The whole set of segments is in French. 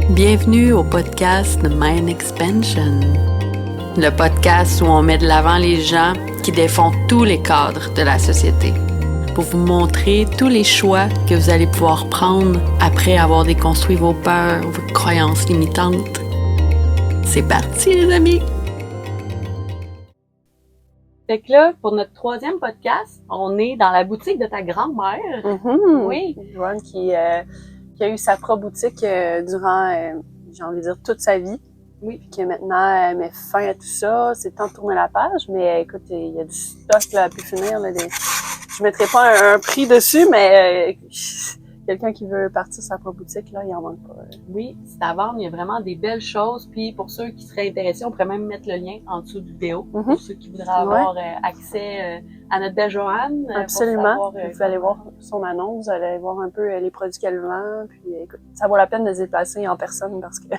Bienvenue au podcast de Mind Expansion, le podcast où on met de l'avant les gens qui défont tous les cadres de la société pour vous montrer tous les choix que vous allez pouvoir prendre après avoir déconstruit vos peurs, vos croyances limitantes. C'est parti les amis! Fait que là, pour notre 3e podcast, on est dans la boutique de ta grand-mère. Mm-hmm. Oui. Joanne qui a eu sa propre boutique durant, j'ai envie de dire, toute sa vie. Oui. Puis que maintenant, elle met fin à tout ça. C'est temps de tourner la page. Mais écoute, il y a du stock là, à pu finir. Là, je mettrai pas un prix dessus, mais quelqu'un qui veut partir sa propre boutique, là, il en manque pas. Oui, c'est à vendre. Il y a vraiment des belles choses. Puis pour ceux qui seraient intéressés, on pourrait même mettre le lien en dessous de vidéo. Mm-hmm. Pour ceux qui voudraient avoir accès à notre belle Joanne. Absolument. Savoir, vous pouvez aller voir son annonce, vous allez voir un peu les produits qu'elle vend. Puis écoute, ça vaut la peine de se déplacer en personne parce que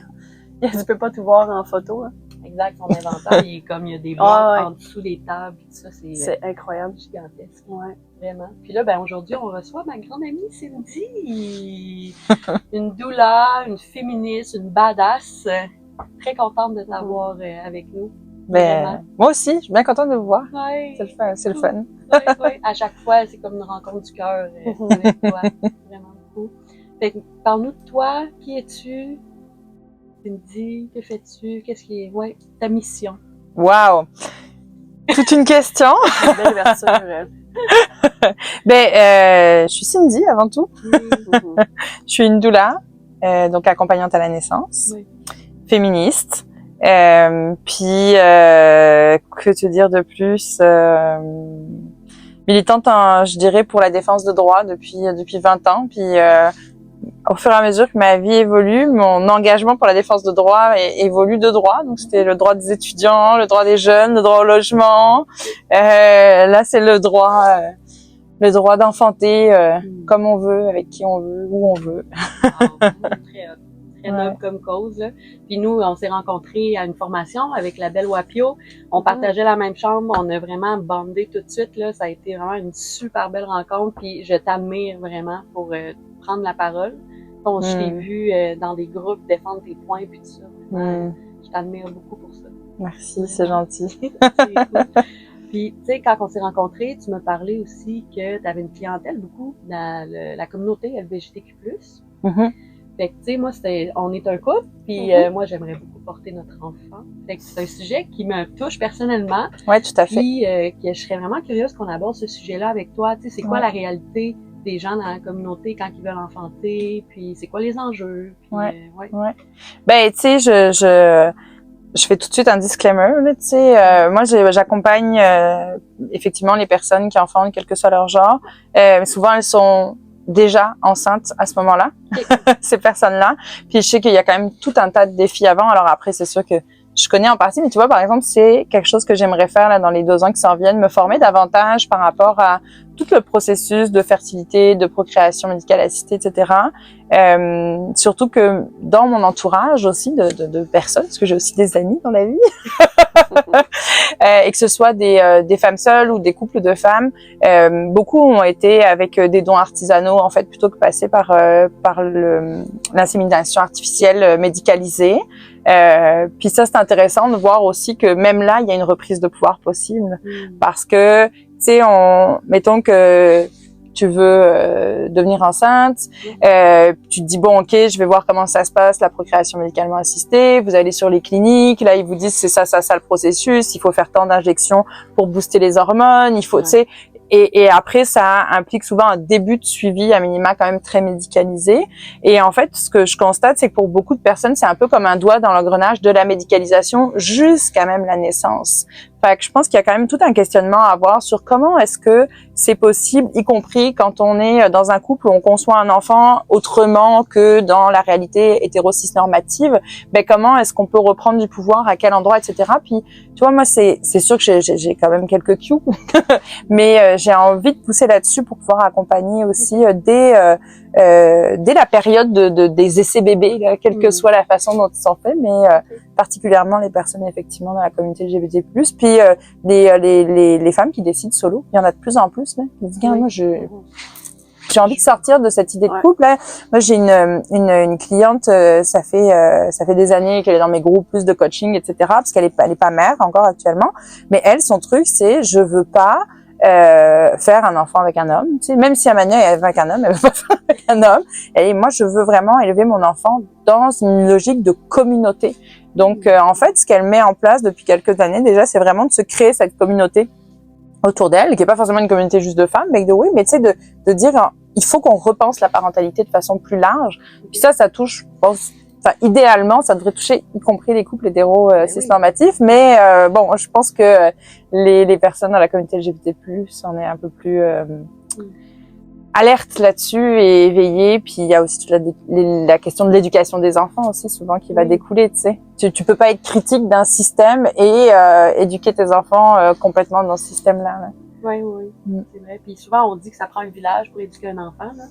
tu peux pas tout voir en photo. Hein. Exact, son inventaire, il est comme il y a des boîtes en dessous des tables, tout ça, c'est incroyable, gigantesque. Ouais. Vraiment. Puis là, aujourd'hui, on reçoit ma grande amie Cindy, une doula, une féministe, une badass. Très contente de t'avoir avec nous. Moi aussi, je suis bien contente de vous voir. Ouais. C'est le fun. Ouais. À chaque fois, c'est comme une rencontre du cœur avec toi. Vraiment cool. Fait que, parle-nous de toi. Qui es-tu? Cindy, que fais-tu? Qu'est-ce qui est ta mission? Wow! Toute une question. Belle ouverture. Je suis Cindy avant tout. Mm-hmm. Je suis une doula, donc accompagnante à la naissance, féministe. Puis que te dire de plus? Militante, je dirais, pour la défense de droits depuis 20 ans. Puis au fur et à mesure que ma vie évolue, mon engagement pour la défense de droits évolue de droit. Donc, c'était le droit des étudiants, le droit des jeunes, le droit au logement. Là, c'est le droit d'enfanter comme on veut, avec qui on veut, où on veut. Wow, très noble comme cause. Là. Puis nous, on s'est rencontrés à une formation avec la belle Wapio. On partageait la même chambre. On a vraiment bondé tout de suite. Là. Ça a été vraiment une super belle rencontre. Puis je t'admire vraiment pour prendre la parole. Bon, je t'ai vu dans des groupes défendre tes points puis tout ça. Je t'admire beaucoup pour ça. Merci, c'est gentil. C'est cool. Puis, tu sais, quand on s'est rencontrés, tu m'as parlé aussi que tu avais une clientèle beaucoup dans la communauté LGBTQ+. Mm-hmm. Fait que, tu sais, moi, on est un couple, puis moi, j'aimerais beaucoup porter notre enfant. Fait que c'est un sujet qui me touche personnellement. Ouais, tout à fait. Puis, que je serais vraiment curieuse qu'on aborde ce sujet-là avec toi. Tu sais, c'est quoi la réalité des gens dans la communauté quand ils veulent enfanter, puis c'est quoi les enjeux. Puis, Ben, tu sais, je fais tout de suite un disclaimer, là, tu sais. Moi, j'accompagne effectivement les personnes qui enfantent, quel que soit leur genre. Mais souvent, elles sont déjà enceintes à ce moment-là, ces personnes-là. Puis je sais qu'il y a quand même tout un tas de défis avant. Alors après, c'est sûr que je connais en partie, mais tu vois, par exemple, c'est quelque chose que j'aimerais faire là dans les 2 ans qui s'en viennent, me former davantage par rapport à tout le processus de fertilité, de procréation médicale assistée, etc. Surtout que dans mon entourage aussi de personnes, parce que j'ai aussi des amis dans la vie, et que ce soit des femmes seules ou des couples de femmes, beaucoup ont été avec des dons artisanaux en fait plutôt que passer par l'insémination artificielle médicalisée. Puis ça, c'est intéressant de voir aussi que même là, il y a une reprise de pouvoir possible. Parce que, tu sais, mettons que tu veux devenir enceinte, tu te dis, bon, ok, je vais voir comment ça se passe, la procréation médicalement assistée, vous allez sur les cliniques, là, ils vous disent, c'est ça le processus, il faut faire tant d'injections pour booster les hormones, il faut, tu sais, et après, ça implique souvent un début de suivi à minima quand même très médicalisé. Et en fait, ce que je constate, c'est que pour beaucoup de personnes, c'est un peu comme un doigt dans l'engrenage de la médicalisation jusqu'à même la naissance. Fait que je pense qu'il y a quand même tout un questionnement à avoir sur comment est-ce que c'est possible, y compris quand on est dans un couple où on conçoit un enfant autrement que dans la réalité hétéro-cis-normative. Ben comment est-ce qu'on peut reprendre du pouvoir, à quel endroit, etc. Puis, tu vois, moi, c'est sûr que j'ai quand même quelques cues, mais j'ai envie de pousser là-dessus pour pouvoir accompagner aussi dès la période des essais bébés, là, quelle que soit la façon dont ils sont faits, mais particulièrement les personnes effectivement dans la communauté LGBT+, puis les femmes qui décident solo, il y en a de plus en plus là, qui disent moi je j'ai envie de sortir de cette idée de couple. Là. Moi, j'ai une cliente, ça fait des années qu'elle est dans mes groupes plus de coaching, etc. Parce qu'elle est pas mère encore actuellement. Mais elle, son truc, c'est je veux pas faire un enfant avec un homme. Tu sais, même si Amania est avec un homme, elle veut pas faire avec un homme. Et moi, je veux vraiment élever mon enfant dans une logique de communauté. Donc, en fait, ce qu'elle met en place depuis quelques années déjà, c'est vraiment de se créer cette communauté autour d'elle, qui est pas forcément une communauté juste de femmes, mais tu sais, de dire, il faut qu'on repense la parentalité de façon plus large. Puis ça touche, je pense, idéalement, ça devrait toucher y compris les couples hétéro cis-normatifs, mais bon, je pense que les personnes dans la communauté LGBT+, on est un peu plus alerte là-dessus et éveillée. Puis il y a aussi toute la question de l'éducation des enfants aussi souvent qui va découler, tu sais. Tu peux pas être critique d'un système et éduquer tes enfants complètement dans ce système-là. Là. Oui, c'est vrai. Puis souvent on dit que ça prend un village pour éduquer un enfant, là.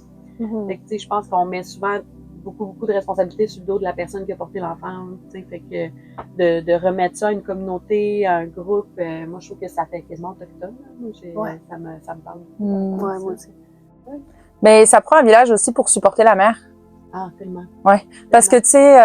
Fait que tu sais, je pense qu'on met souvent beaucoup de responsabilités sur le dos de la personne qui a porté l'enfant, tu sais. Fait que de remettre ça à une communauté, à un groupe, moi je trouve que ça fait quasiment autochtone. Ça me parle. Ouais, moi aussi. Mais ça prend un village aussi pour supporter la mère. Ah, tellement. Ouais. Parce que, tu sais,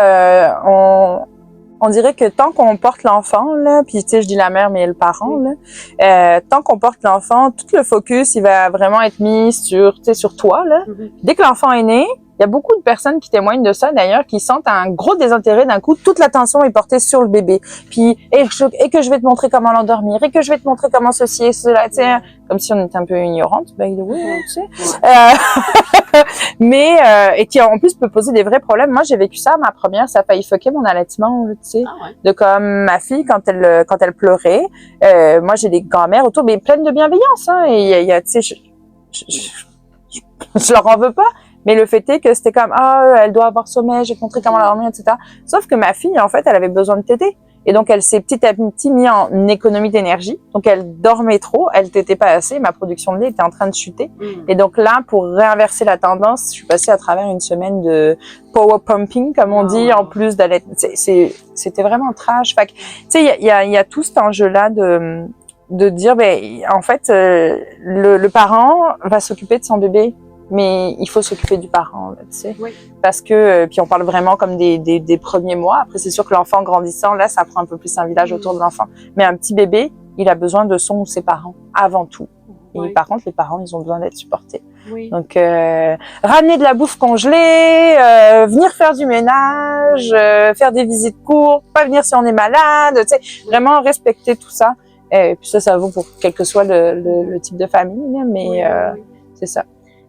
on dirait que tant qu'on porte l'enfant, là, puis tu sais, je dis la mère, mais le parent, là, tant qu'on porte l'enfant, tout le focus, il va vraiment être mis sur, tu sais, sur toi, là. Dès que l'enfant est né, il y a beaucoup de personnes qui témoignent de ça, d'ailleurs, qui sentent un gros désintérêt d'un coup. Toute l'attention est portée sur le bébé. Puis, et que je vais te montrer comment l'endormir, et que je vais te montrer comment ceci et cela, tu sais. Comme si on était un peu ignorante, by the way, tu sais. Mais, et qui en plus peut poser des vrais problèmes. Moi, j'ai vécu ça, ma première, ça a failli fucker mon allaitement, tu sais. De comme ma fille, quand elle pleurait, moi, j'ai des grand-mères autour, mais pleines de bienveillance, hein. Et il y a, tu sais, je leur en veux pas. Mais le fait est que c'était comme, elle doit avoir sommeil, j'ai montré comment la dormir, etc. Sauf que ma fille, en fait, elle avait besoin de téter. Et donc, elle s'est petit à petit mis en économie d'énergie. Donc, elle dormait trop, elle tétait pas assez, ma production de lait était en train de chuter. Et donc là, pour réinverser la tendance, je suis passée à travers une semaine de power pumping, comme on dit, en plus d'allaitement. C'était vraiment trash. Fait que, tu sais, il y a tout cet enjeu-là de dire, en fait, le parent va s'occuper de son bébé. Mais il faut s'occuper du parent, là, tu sais. Parce que, puis on parle vraiment comme des premiers mois. Après, c'est sûr que l'enfant grandissant, là, ça prend un peu plus un village autour de l'enfant. Mais un petit bébé, il a besoin de son ou ses parents, avant tout. Et par contre, les parents, ils ont besoin d'être supportés. Donc, ramener de la bouffe congelée, venir faire du ménage, faire des visites courtes, pas venir si on est malade, tu sais. Vraiment respecter tout ça. Et puis ça vaut pour quel que soit le type de famille, là, mais c'est ça.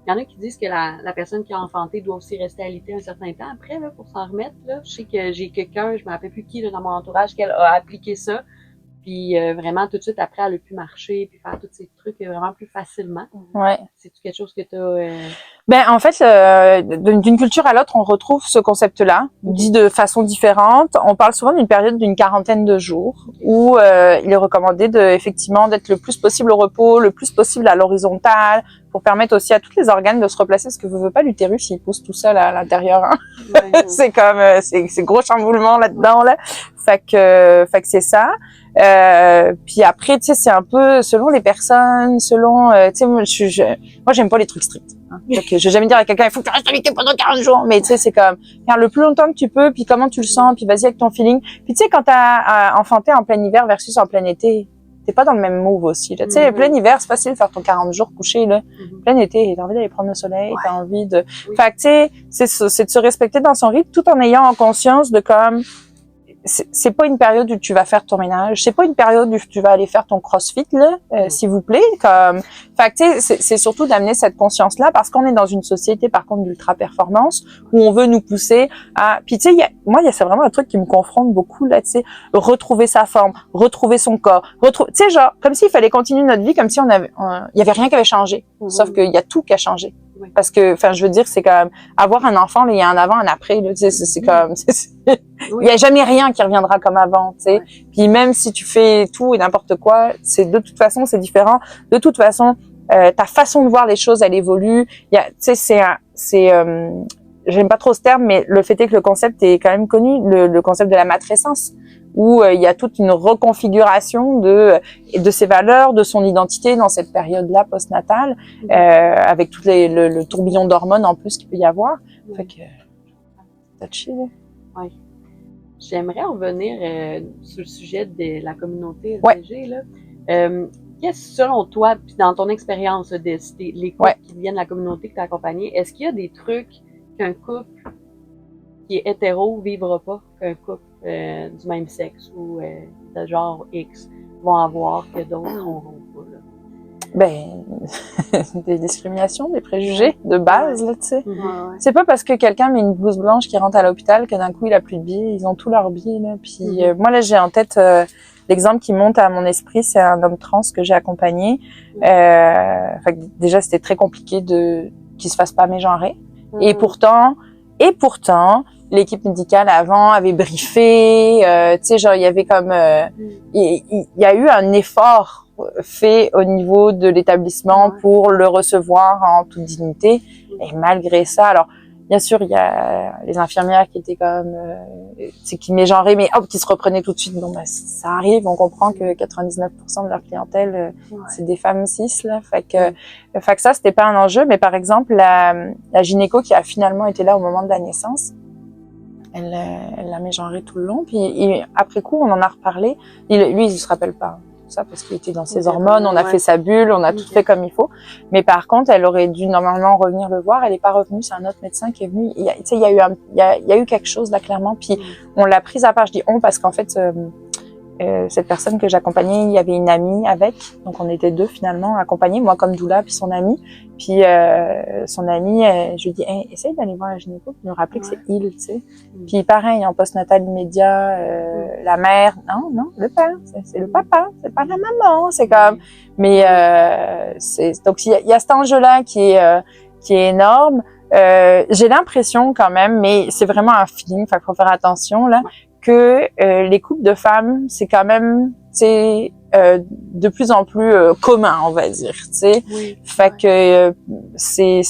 Il y en a qui disent que la personne qui a enfanté doit aussi rester allaitée un certain temps après, là, pour s'en remettre, là. Je sais que j'ai quelqu'un, je me rappelle plus qui, là, dans mon entourage, qu'elle a appliqué ça. Puis, vraiment, tout de suite après, elle a pu marcher, puis faire tous ces trucs vraiment plus facilement. C'est-tu quelque chose que t'as... en fait, d'une culture à l'autre, on retrouve ce concept-là, dit de façon différente. On parle souvent d'une période d'une 40aine de jours, où il est recommandé effectivement d'être le plus possible au repos, le plus possible à l'horizontale, pour permettre aussi à tous les organes de se replacer, parce que veux pas l'utérus, il pousse tout seul à l'intérieur. Hein. C'est comme c'est gros chamboulement là-dedans, là. Fait que c'est ça. Puis après, tu sais, c'est un peu selon les personnes, selon, tu sais, moi j'aime pas les trucs stricts. Hein. Fait que je vais jamais dire à quelqu'un, il faut que tu restes allaité pendant 40 jours. Mais tu sais, c'est comme, le plus longtemps que tu peux, puis comment tu le sens, puis vas-y avec ton feeling. Puis tu sais, quand t'as enfanté en plein hiver versus en plein été, t'es pas dans le même move aussi, là. Tu sais, plein hiver, c'est facile de faire ton 40 jours couché, là. Plein été, t'as envie d'aller prendre le soleil, t'as envie de, fait que tu sais, c'est de se respecter dans son rythme tout en ayant en conscience de comme, c'est pas une période où tu vas faire ton ménage, c'est pas une période où tu vas aller faire ton crossfit là, s'il vous plaît, comme fait que tu sais c'est surtout d'amener cette conscience là parce qu'on est dans une société par contre d'ultra performance où on veut nous pousser à puis tu sais c'est vraiment un truc qui me confronte beaucoup là, tu sais, retrouver sa forme, retrouver son corps, tu sais genre comme s'il fallait continuer notre vie comme si il y avait rien qui avait changé, sauf qu'il y a tout qui a changé. Parce que, enfin, je veux dire, c'est comme avoir un enfant, là, il y a un avant, un après. Là, c'est comme, il y a jamais rien qui reviendra comme avant, tu sais. Puis même si tu fais tout et n'importe quoi, de toute façon, c'est différent. De toute façon, ta façon de voir les choses, elle évolue. Tu sais, j'aime pas trop ce terme, mais le fait est que le concept est quand même connu, le concept de la matrescence. où il y a toute une reconfiguration de ses valeurs, de son identité dans cette période-là postnatale, avec tout le tourbillon d'hormones en plus qu'il peut y avoir. Fait que touché, là. Oui. J'aimerais revenir sur le sujet de la communauté Ouais. SDG, là. Qu'est-ce, selon toi, puis dans ton expérience, les couples qui viennent de la communauté que tu as accompagné, est-ce qu'il y a des trucs qu'un couple qui est hétéro vivra pas qu'un couple du même sexe ou de genre X vont avoir que d'autres n'auront pas, là? Ben, des discriminations, des préjugés de base, là, tu sais. Ouais. C'est pas parce que quelqu'un met une blouse blanche qui rentre à l'hôpital que d'un coup il a plus de billets. Ils ont tous leurs billets, là. Puis moi là, j'ai en tête l'exemple qui monte à mon esprit, c'est un homme trans que j'ai accompagné. Fait que déjà c'était très compliqué qu'il se fasse pas mégenrer. Et pourtant, l'équipe médicale avant avait briefé. Tu sais, genre il y avait comme, il y a eu un effort fait au niveau de l'établissement pour le recevoir en toute dignité. Et malgré ça, alors bien sûr, il y a les infirmières qui étaient quand même, qui mégenraient, mais hop, qui se reprenaient tout de suite. Bon, ben, ça arrive, on comprend que 99% de leur clientèle, c'est des femmes cis, là. Fait que ça, c'était pas un enjeu. Mais par exemple, la gynéco qui a finalement été là au moment de la naissance, elle l'a mégenrée tout le long. Puis après coup, on en a reparlé. Lui, il se rappelle pas ça parce qu'il était dans ses hormones, on a fait sa bulle, on a tout fait comme il faut. Mais par contre, elle aurait dû normalement revenir le voir, elle n'est pas revenue, c'est un autre médecin qui est venu. Il y a eu quelque chose là clairement, puis on l'a prise à part, je dis on parce qu'en fait cette personne que j'accompagnais, il y avait une amie avec, donc on était deux finalement accompagnés, moi comme doula puis son amie. Puis son amie, je lui dis hey, essaye d'aller voir la gynéco pour me rappeler que c'est il, tu sais. Puis pareil, en postnatal immédiat, la mère, non, le père, c'est le papa, c'est pas la maman, c'est comme. Mais donc il y a cet enjeu-là qui est énorme. J'ai l'impression quand même, mais c'est vraiment un feeling, fait qu'il faut faire attention là, que les couples de femmes, c'est quand même, tu sais, de plus en plus commun, on va dire, tu sais. Fait que c'est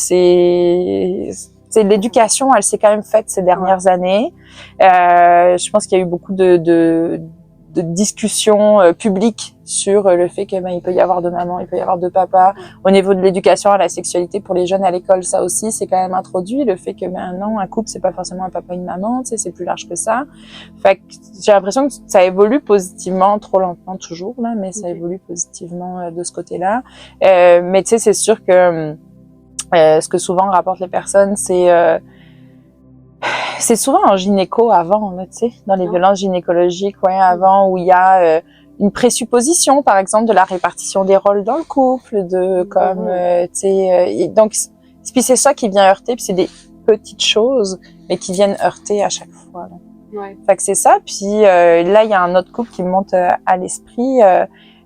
l'éducation, elle s'est quand même faite ces dernières années. Je pense qu'il y a eu beaucoup de discussions publiques sur le fait que il peut y avoir de maman, il peut y avoir de papa. Au niveau de l'éducation à la sexualité pour les jeunes à l'école, ça aussi c'est quand même introduit, le fait que non, un couple c'est pas forcément un papa et une maman, tu sais, c'est plus large que ça. Fait que j'ai l'impression que ça évolue positivement, trop lentement toujours là, mais ça évolue positivement de ce côté-là. Mais tu sais, c'est sûr que ce que souvent rapportent les personnes, c'est souvent en gynéco avant, tu sais, dans les violences gynécologiques, avant, où il y a une présupposition, par exemple, de la répartition des rôles dans le couple, tu sais, donc, puis c'est ça qui vient heurter, puis c'est des petites choses, mais qui viennent heurter à chaque fois, là. Fait que c'est ça, puis là, il y a un autre couple qui me monte à l'esprit,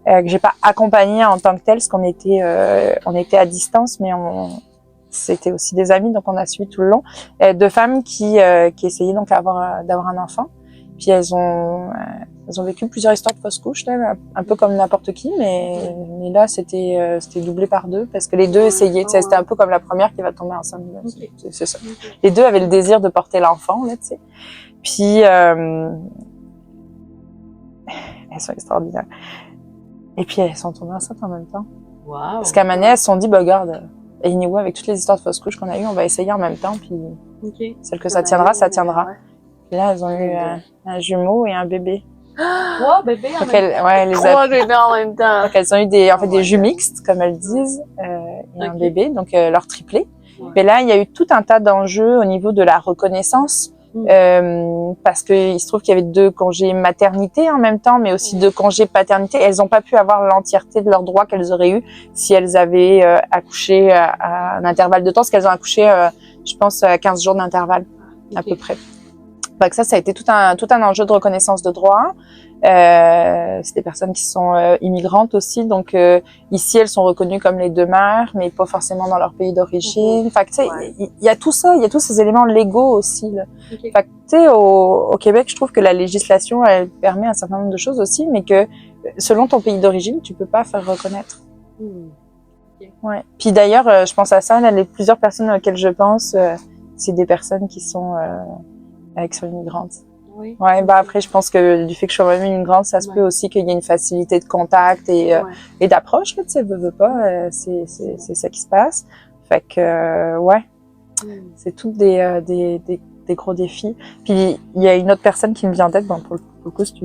que j'ai pas accompagné en tant que tel, parce qu'on était à distance, mais c'était aussi des amis, donc on a suivi tout le long. Deux femmes qui essayaient donc d'avoir un enfant. Puis elles ont vécu plusieurs histoires de fausse couche, là, un peu comme n'importe qui, mais là c'était doublé par deux parce que les deux essayaient. C'était un peu comme la première qui va tomber enceinte. C'est ça. Les deux avaient le désir de porter l'enfant, là, tu sais. Puis elles sont extraordinaires. Et puis elles sont tombées enceintes en même temps. Wow. Parce qu'à un moment donné, elles se sont dit, bah regarde. Et anyway, avec toutes les histoires de fausses couches qu'on a eues, on va essayer en même temps, puis celle que ça tiendra, ça tiendra. Puis là, elles ont eu un jumeau et un bébé. 3 bébés en même temps? Trois bébés en même temps. Donc elles ont eu des jus mixtes, comme elles disent, et un bébé, donc leur triplé. Mais là, il y a eu tout un tas d'enjeux au niveau de la reconnaissance, parce que il se trouve qu'il y avait 2 congés maternité en même temps, mais aussi 2 congés paternité. Elles n'ont pas pu avoir l'entièreté de leurs droits qu'elles auraient eu si elles avaient accouché à un intervalle de temps, parce qu'elles ont accouché, je pense, à 15 jours d'intervalle, à peu près. Donc ça a été tout un enjeu de reconnaissance de droits. C'est des personnes qui sont immigrantes aussi, donc ici elles sont reconnues comme les 2 mères, mais pas forcément dans leur pays d'origine. Fait que tu sais, il y a tout ça, il y a tous ces éléments légaux aussi, là. Fait que tu sais, au Québec, je trouve que la législation elle permet un certain nombre de choses aussi, mais que selon ton pays d'origine, tu peux pas faire reconnaître. Ouais. Puis d'ailleurs, je pense à ça, là, les plusieurs personnes auxquelles je pense, c'est des personnes qui sont immigrantes. Oui. Ouais, bah après, je pense que du fait que je sois même une grande, ça se peut aussi qu'il y ait une facilité de contact et d'approche, là, tu sais, veux pas, c'est ça qui se passe. Fait que, ouais, c'est tous des gros défis. Puis, il y a une autre personne qui me vient en tête, bon, pour le coup, c'est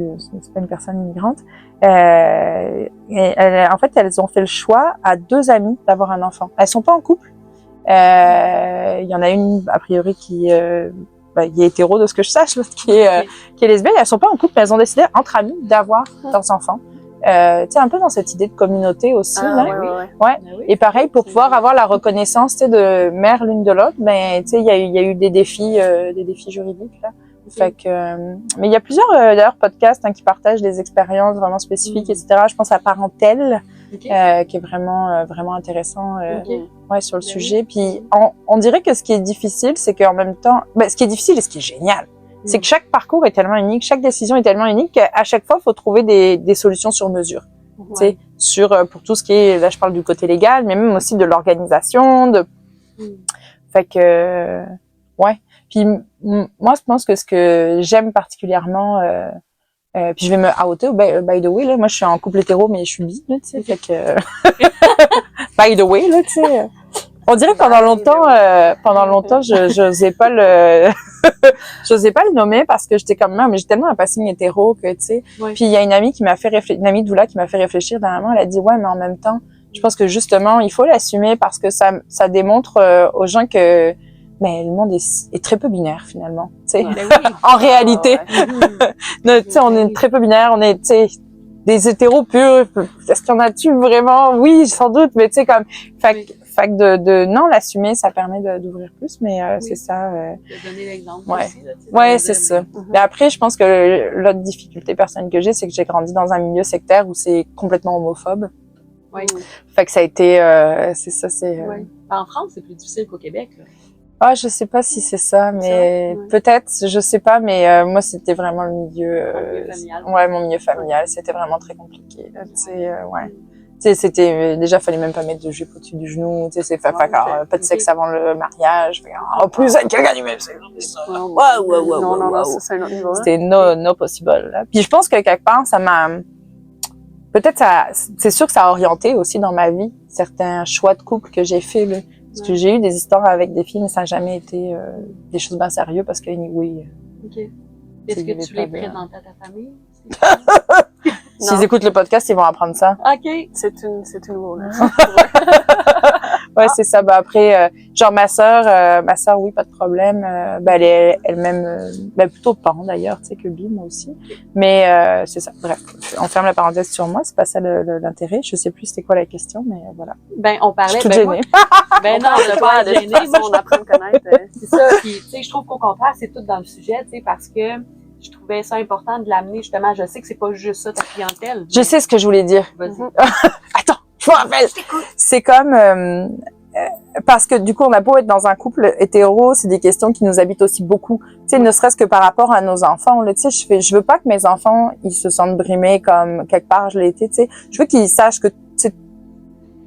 pas une personne immigrante. En fait, elles ont fait le choix à 2 amies d'avoir un enfant. Elles sont pas en couple. Il y en a une, a priori, qui est hétéro de ce que je sache, l'autre qui est lesbienne. Elles sont pas en couple, mais elles ont décidé entre amies d'avoir leurs enfants. Tu sais, un peu dans cette idée de communauté aussi, là. Ouais. Et pareil, pour pouvoir avoir la reconnaissance, tu sais, de mère l'une de l'autre, ben, tu sais, il y a eu des défis juridiques, là. Fait que, mais il y a plusieurs, d'ailleurs, podcasts, qui partagent des expériences vraiment spécifiques, etc. Je pense à Parentèle, qui est vraiment intéressant, ouais, sur le sujet. Puis, on dirait que ce qui est difficile, c'est qu'en même temps, ce qui est difficile et ce qui est génial, c'est que chaque parcours est tellement unique, chaque décision est tellement unique qu'à chaque fois, il faut trouver des solutions sur mesure. Tu sais, pour tout ce qui est, là, je parle du côté légal, mais même aussi de l'organisation, fait que, ouais. Puis, moi, je pense que ce que j'aime particulièrement, puis je vais me outer, by the way, là, moi, je suis en couple hétéro, mais je suis bi, là, tu sais, fait que, by the way, là, tu sais. On dirait que pendant longtemps, j'osais pas le nommer parce que j'étais comme même, mais j'ai tellement un passing hétéro que, tu sais. Puis il y a une amie une amie doula qui m'a fait réfléchir dernièrement, elle a dit, ouais, mais en même temps, je pense que justement, il faut l'assumer parce que ça démontre aux gens que, le monde est très peu binaire, finalement, tu sais. En réalité. Tu sais, on est très peu binaire, on est, tu sais, des hétéros purs. Est-ce qu'il y en a-tu vraiment? Oui, sans doute, mais tu sais, comme, fait que de non l'assumer, ça permet d'ouvrir plus, mais c'est ça. De donner l'exemple ouais. aussi. Là, ouais, c'est ça. Mais après, je pense que l'autre difficulté personnelle que j'ai, c'est que j'ai grandi dans un milieu sectaire où c'est complètement homophobe. Oui. Fait que ça a été, c'est ça, c'est. En France, c'est plus difficile qu'au Québec. Là. Ah, je sais pas si c'est ça, mais peut-être, je sais pas, mais moi c'était vraiment le milieu, familial. Ouais, mon milieu familial, c'était vraiment très compliqué. Tu sais, ouais. Tu sais, c'était déjà fallait même pas mettre de jupe au-dessus du genou, tu sais, c'est pas de sexe avant le mariage. En plus avec quelqu'un du même sexe. Non, ça c'est un autre niveau. C'était no possible. Là. Puis je pense que quelque part ça m'a peut-être c'est sûr que ça a orienté aussi dans ma vie certains choix de couple que j'ai fait là. Parce que j'ai eu des histoires avec des filles, mais ça n'a jamais été des choses bien sérieuses parce que anyway. Est-ce que tu les présentes à ta famille? S'ils écoutent le podcast, ils vont apprendre ça. OK. C'est une nouveau, là. Ouais, c'est ça. Bah après, genre ma sœur, oui, pas de problème. Elle est elle-même, plutôt pan d'ailleurs, tu sais, que bi, moi aussi. Mais c'est ça. Bref, on ferme la parenthèse sur moi. C'est pas ça l'intérêt. Je sais plus c'était quoi la question, mais voilà. On parlait. Je suis toute gênée. Non, on n'a pas à gêner. On apprend à me connaître. C'est ça. Puis tu sais, je trouve qu'au contraire, c'est tout dans le sujet, tu sais, parce que je trouvais ça important de l'amener justement. Je sais que c'est pas juste ça ta clientèle. Je sais ce que je voulais dire. Vas-y. Attends, je me rappelle. C'est comme parce que du coup, on a beau être dans un couple hétéro, c'est des questions qui nous habitent aussi beaucoup. Tu sais, ne serait-ce que par rapport à nos enfants. Tu sais, je veux pas que mes enfants ils se sentent brimés comme quelque part je l'ai été. Tu sais, je veux qu'ils sachent que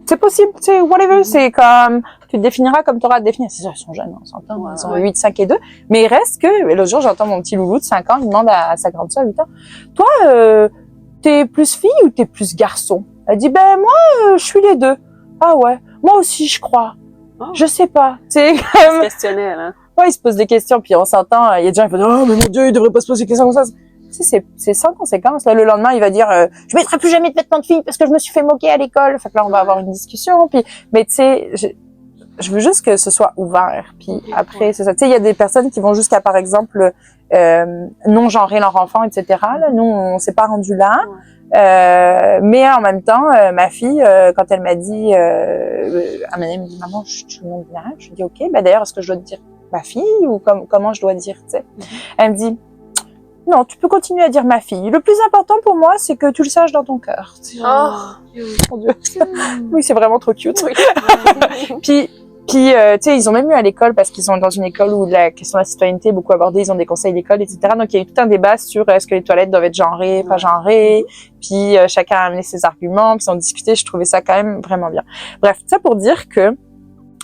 c'est possible. Tu sais, whatever. C'est comme tu te définiras comme tu auras à te définir. C'est ça, ils sont jeunes, on s'entend. Ils ont 8, 5 et 2. Mais il reste que l'autre jour, j'entends mon petit loulou de 5 ans, il demande à sa grande sœur 8 ans. Toi, t'es plus fille ou t'es plus garçon? Elle dit moi, je suis les deux. Ah ouais. Moi aussi, je crois. Oh. Je sais pas. Tu sais, C'est questionnel, hein. Ouais, il se pose des questions, puis on s'entend. Il y a des gens qui vont dire, oh, mais mon Dieu, il devrait pas se poser des questions comme ça. Tu sais, c'est sans conséquence. Là, le lendemain, il va dire, je mettrai plus jamais de vêtements de fille parce que je me suis fait moquer à l'école. Fait que là, on va avoir une discussion. Puis, mais tu sais, je veux juste que ce soit ouvert. Puis après, c'est ça. Tu sais, il y a des personnes qui vont jusqu'à, par exemple, non genrer leur enfant, etc. Là, nous, on s'est pas rendu là. Mais en même temps, ma fille, quand elle m'a dit, elle m'a dit, maman, je suis non binaire. Je lui dis, ok, d'ailleurs, est-ce que je dois te dire ma fille ou comment je dois dire, tu sais? Elle me dit, non, tu peux continuer à dire ma fille. Le plus important pour moi, c'est que tu le saches dans ton cœur. Mon Dieu. Oui, c'est vraiment trop cute. Puis, tu sais, ils ont même eu à l'école, parce qu'ils sont dans une école où la question de la citoyenneté est beaucoup abordée, ils ont des conseils d'école, etc. Donc, il y a eu tout un débat sur est-ce que les toilettes doivent être genrées, pas genrées. Puis, chacun a amené ses arguments, puis ils ont discuté. Je trouvais ça quand même vraiment bien. Bref, ça pour dire que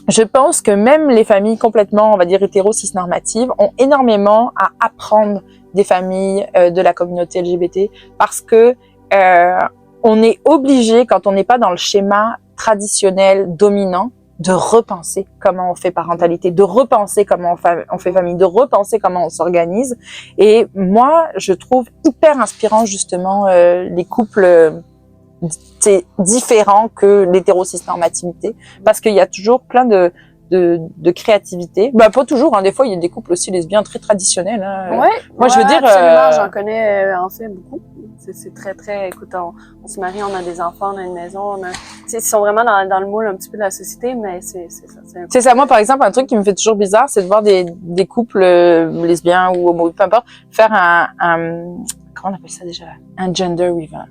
je pense que même les familles complètement, on va dire, hétéro-cis-normatives ont énormément à apprendre des familles de la communauté LGBT parce que on est obligé, quand on n'est pas dans le schéma traditionnel dominant, de repenser comment on fait parentalité, de repenser comment on fait famille, de repenser comment on s'organise. Et moi, je trouve hyper inspirant justement les couples différents que l'hétéro-cis-normativité, parce qu'il y a toujours plein de créativité. Bah pas toujours, hein. Des fois il y a des couples aussi lesbiens très traditionnels. Hein. Ouais. Moi je veux dire, absolument, j'en connais en fait beaucoup. C'est très très. Écoute, on se marie, on a des enfants, on a une maison, ils sont vraiment dans le moule un petit peu de la société, mais c'est ça. C'est ça. Moi par exemple, un truc qui me fait toujours bizarre, c'est de voir des couples lesbiens ou homo, peu importe, faire un comment on appelle ça déjà, un gender reveal.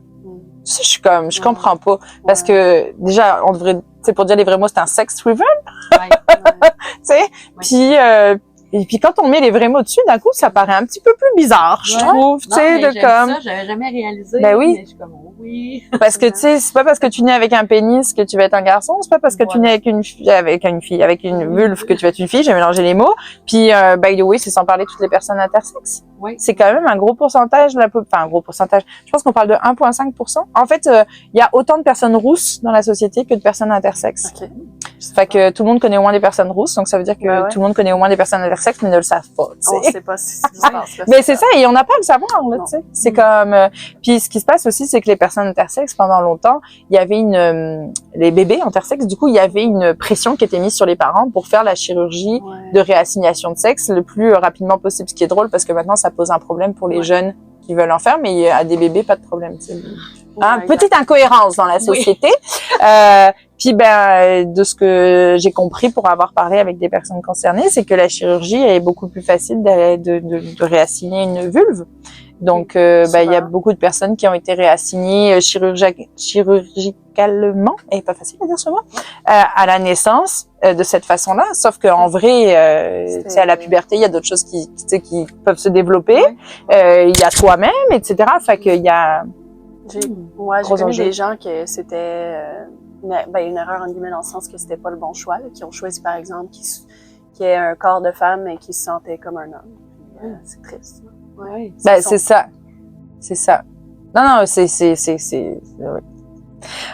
Ça, je comprends pas. Parce que, déjà, on devrait, tu sais, pour dire les vrais mots, c'est un sex reveal. Tu sais? Puis, et puis quand on met les vrais mots dessus, d'un coup, ça paraît un petit peu plus bizarre, je trouve, tu sais, de comme. Ça, j'avais jamais réalisé. Ben oui. Mais je suis comme, oui. Parce que, tu sais, c'est pas parce que tu nais avec un pénis que tu vas être un garçon, c'est pas parce que tu nais avec une vulve que tu vas être une fille, j'ai mélangé les mots. Puis, by the way, c'est sans parler de toutes les personnes intersexes. Oui. C'est quand même un gros pourcentage un gros pourcentage. Je pense qu'on parle de 1,5%. En fait, il y a autant de personnes rousses dans la société que de personnes intersexes. Okay. Fait que tout le monde connaît au moins des personnes rousses, donc ça veut dire que tout le monde connaît au moins des personnes intersexes, mais ne le savent pas. On sait pas ce qui se passe. Mais c'est ça, et on n'a pas à le savoir, là, tu sais. C'est comme, puis ce qui se passe aussi, c'est que les personnes intersexes, pendant longtemps, il y avait les bébés intersexes, du coup, il y avait une pression qui était mise sur les parents pour faire la chirurgie de réassignation de sexe le plus rapidement possible, ce qui est drôle parce que maintenant, ça pose un problème pour les jeunes qui veulent en faire, mais à des bébés, pas de problème, tu sais. Petite incohérence dans la société. Puis de ce que j'ai compris pour avoir parlé avec des personnes concernées, c'est que la chirurgie est beaucoup plus facile de réassigner une vulve. Donc il y a beaucoup de personnes qui ont été réassignées chirurgicalement, et pas facile à dire ce mot, à la naissance de cette façon-là. Sauf que en vrai, tu sais, à la puberté, il y a d'autres choses qui peuvent se développer. Il y a toi-même, etc. Fait qu'il y a j'ai connu des gens que c'était une erreur en guillemets dans le sens que c'était pas le bon choix, là, qui ont choisi par exemple qui ait un corps de femme et qui se sentait comme un homme. C'est triste. Ouais. C'est ça. C'est ça. Non, c'est ouais. De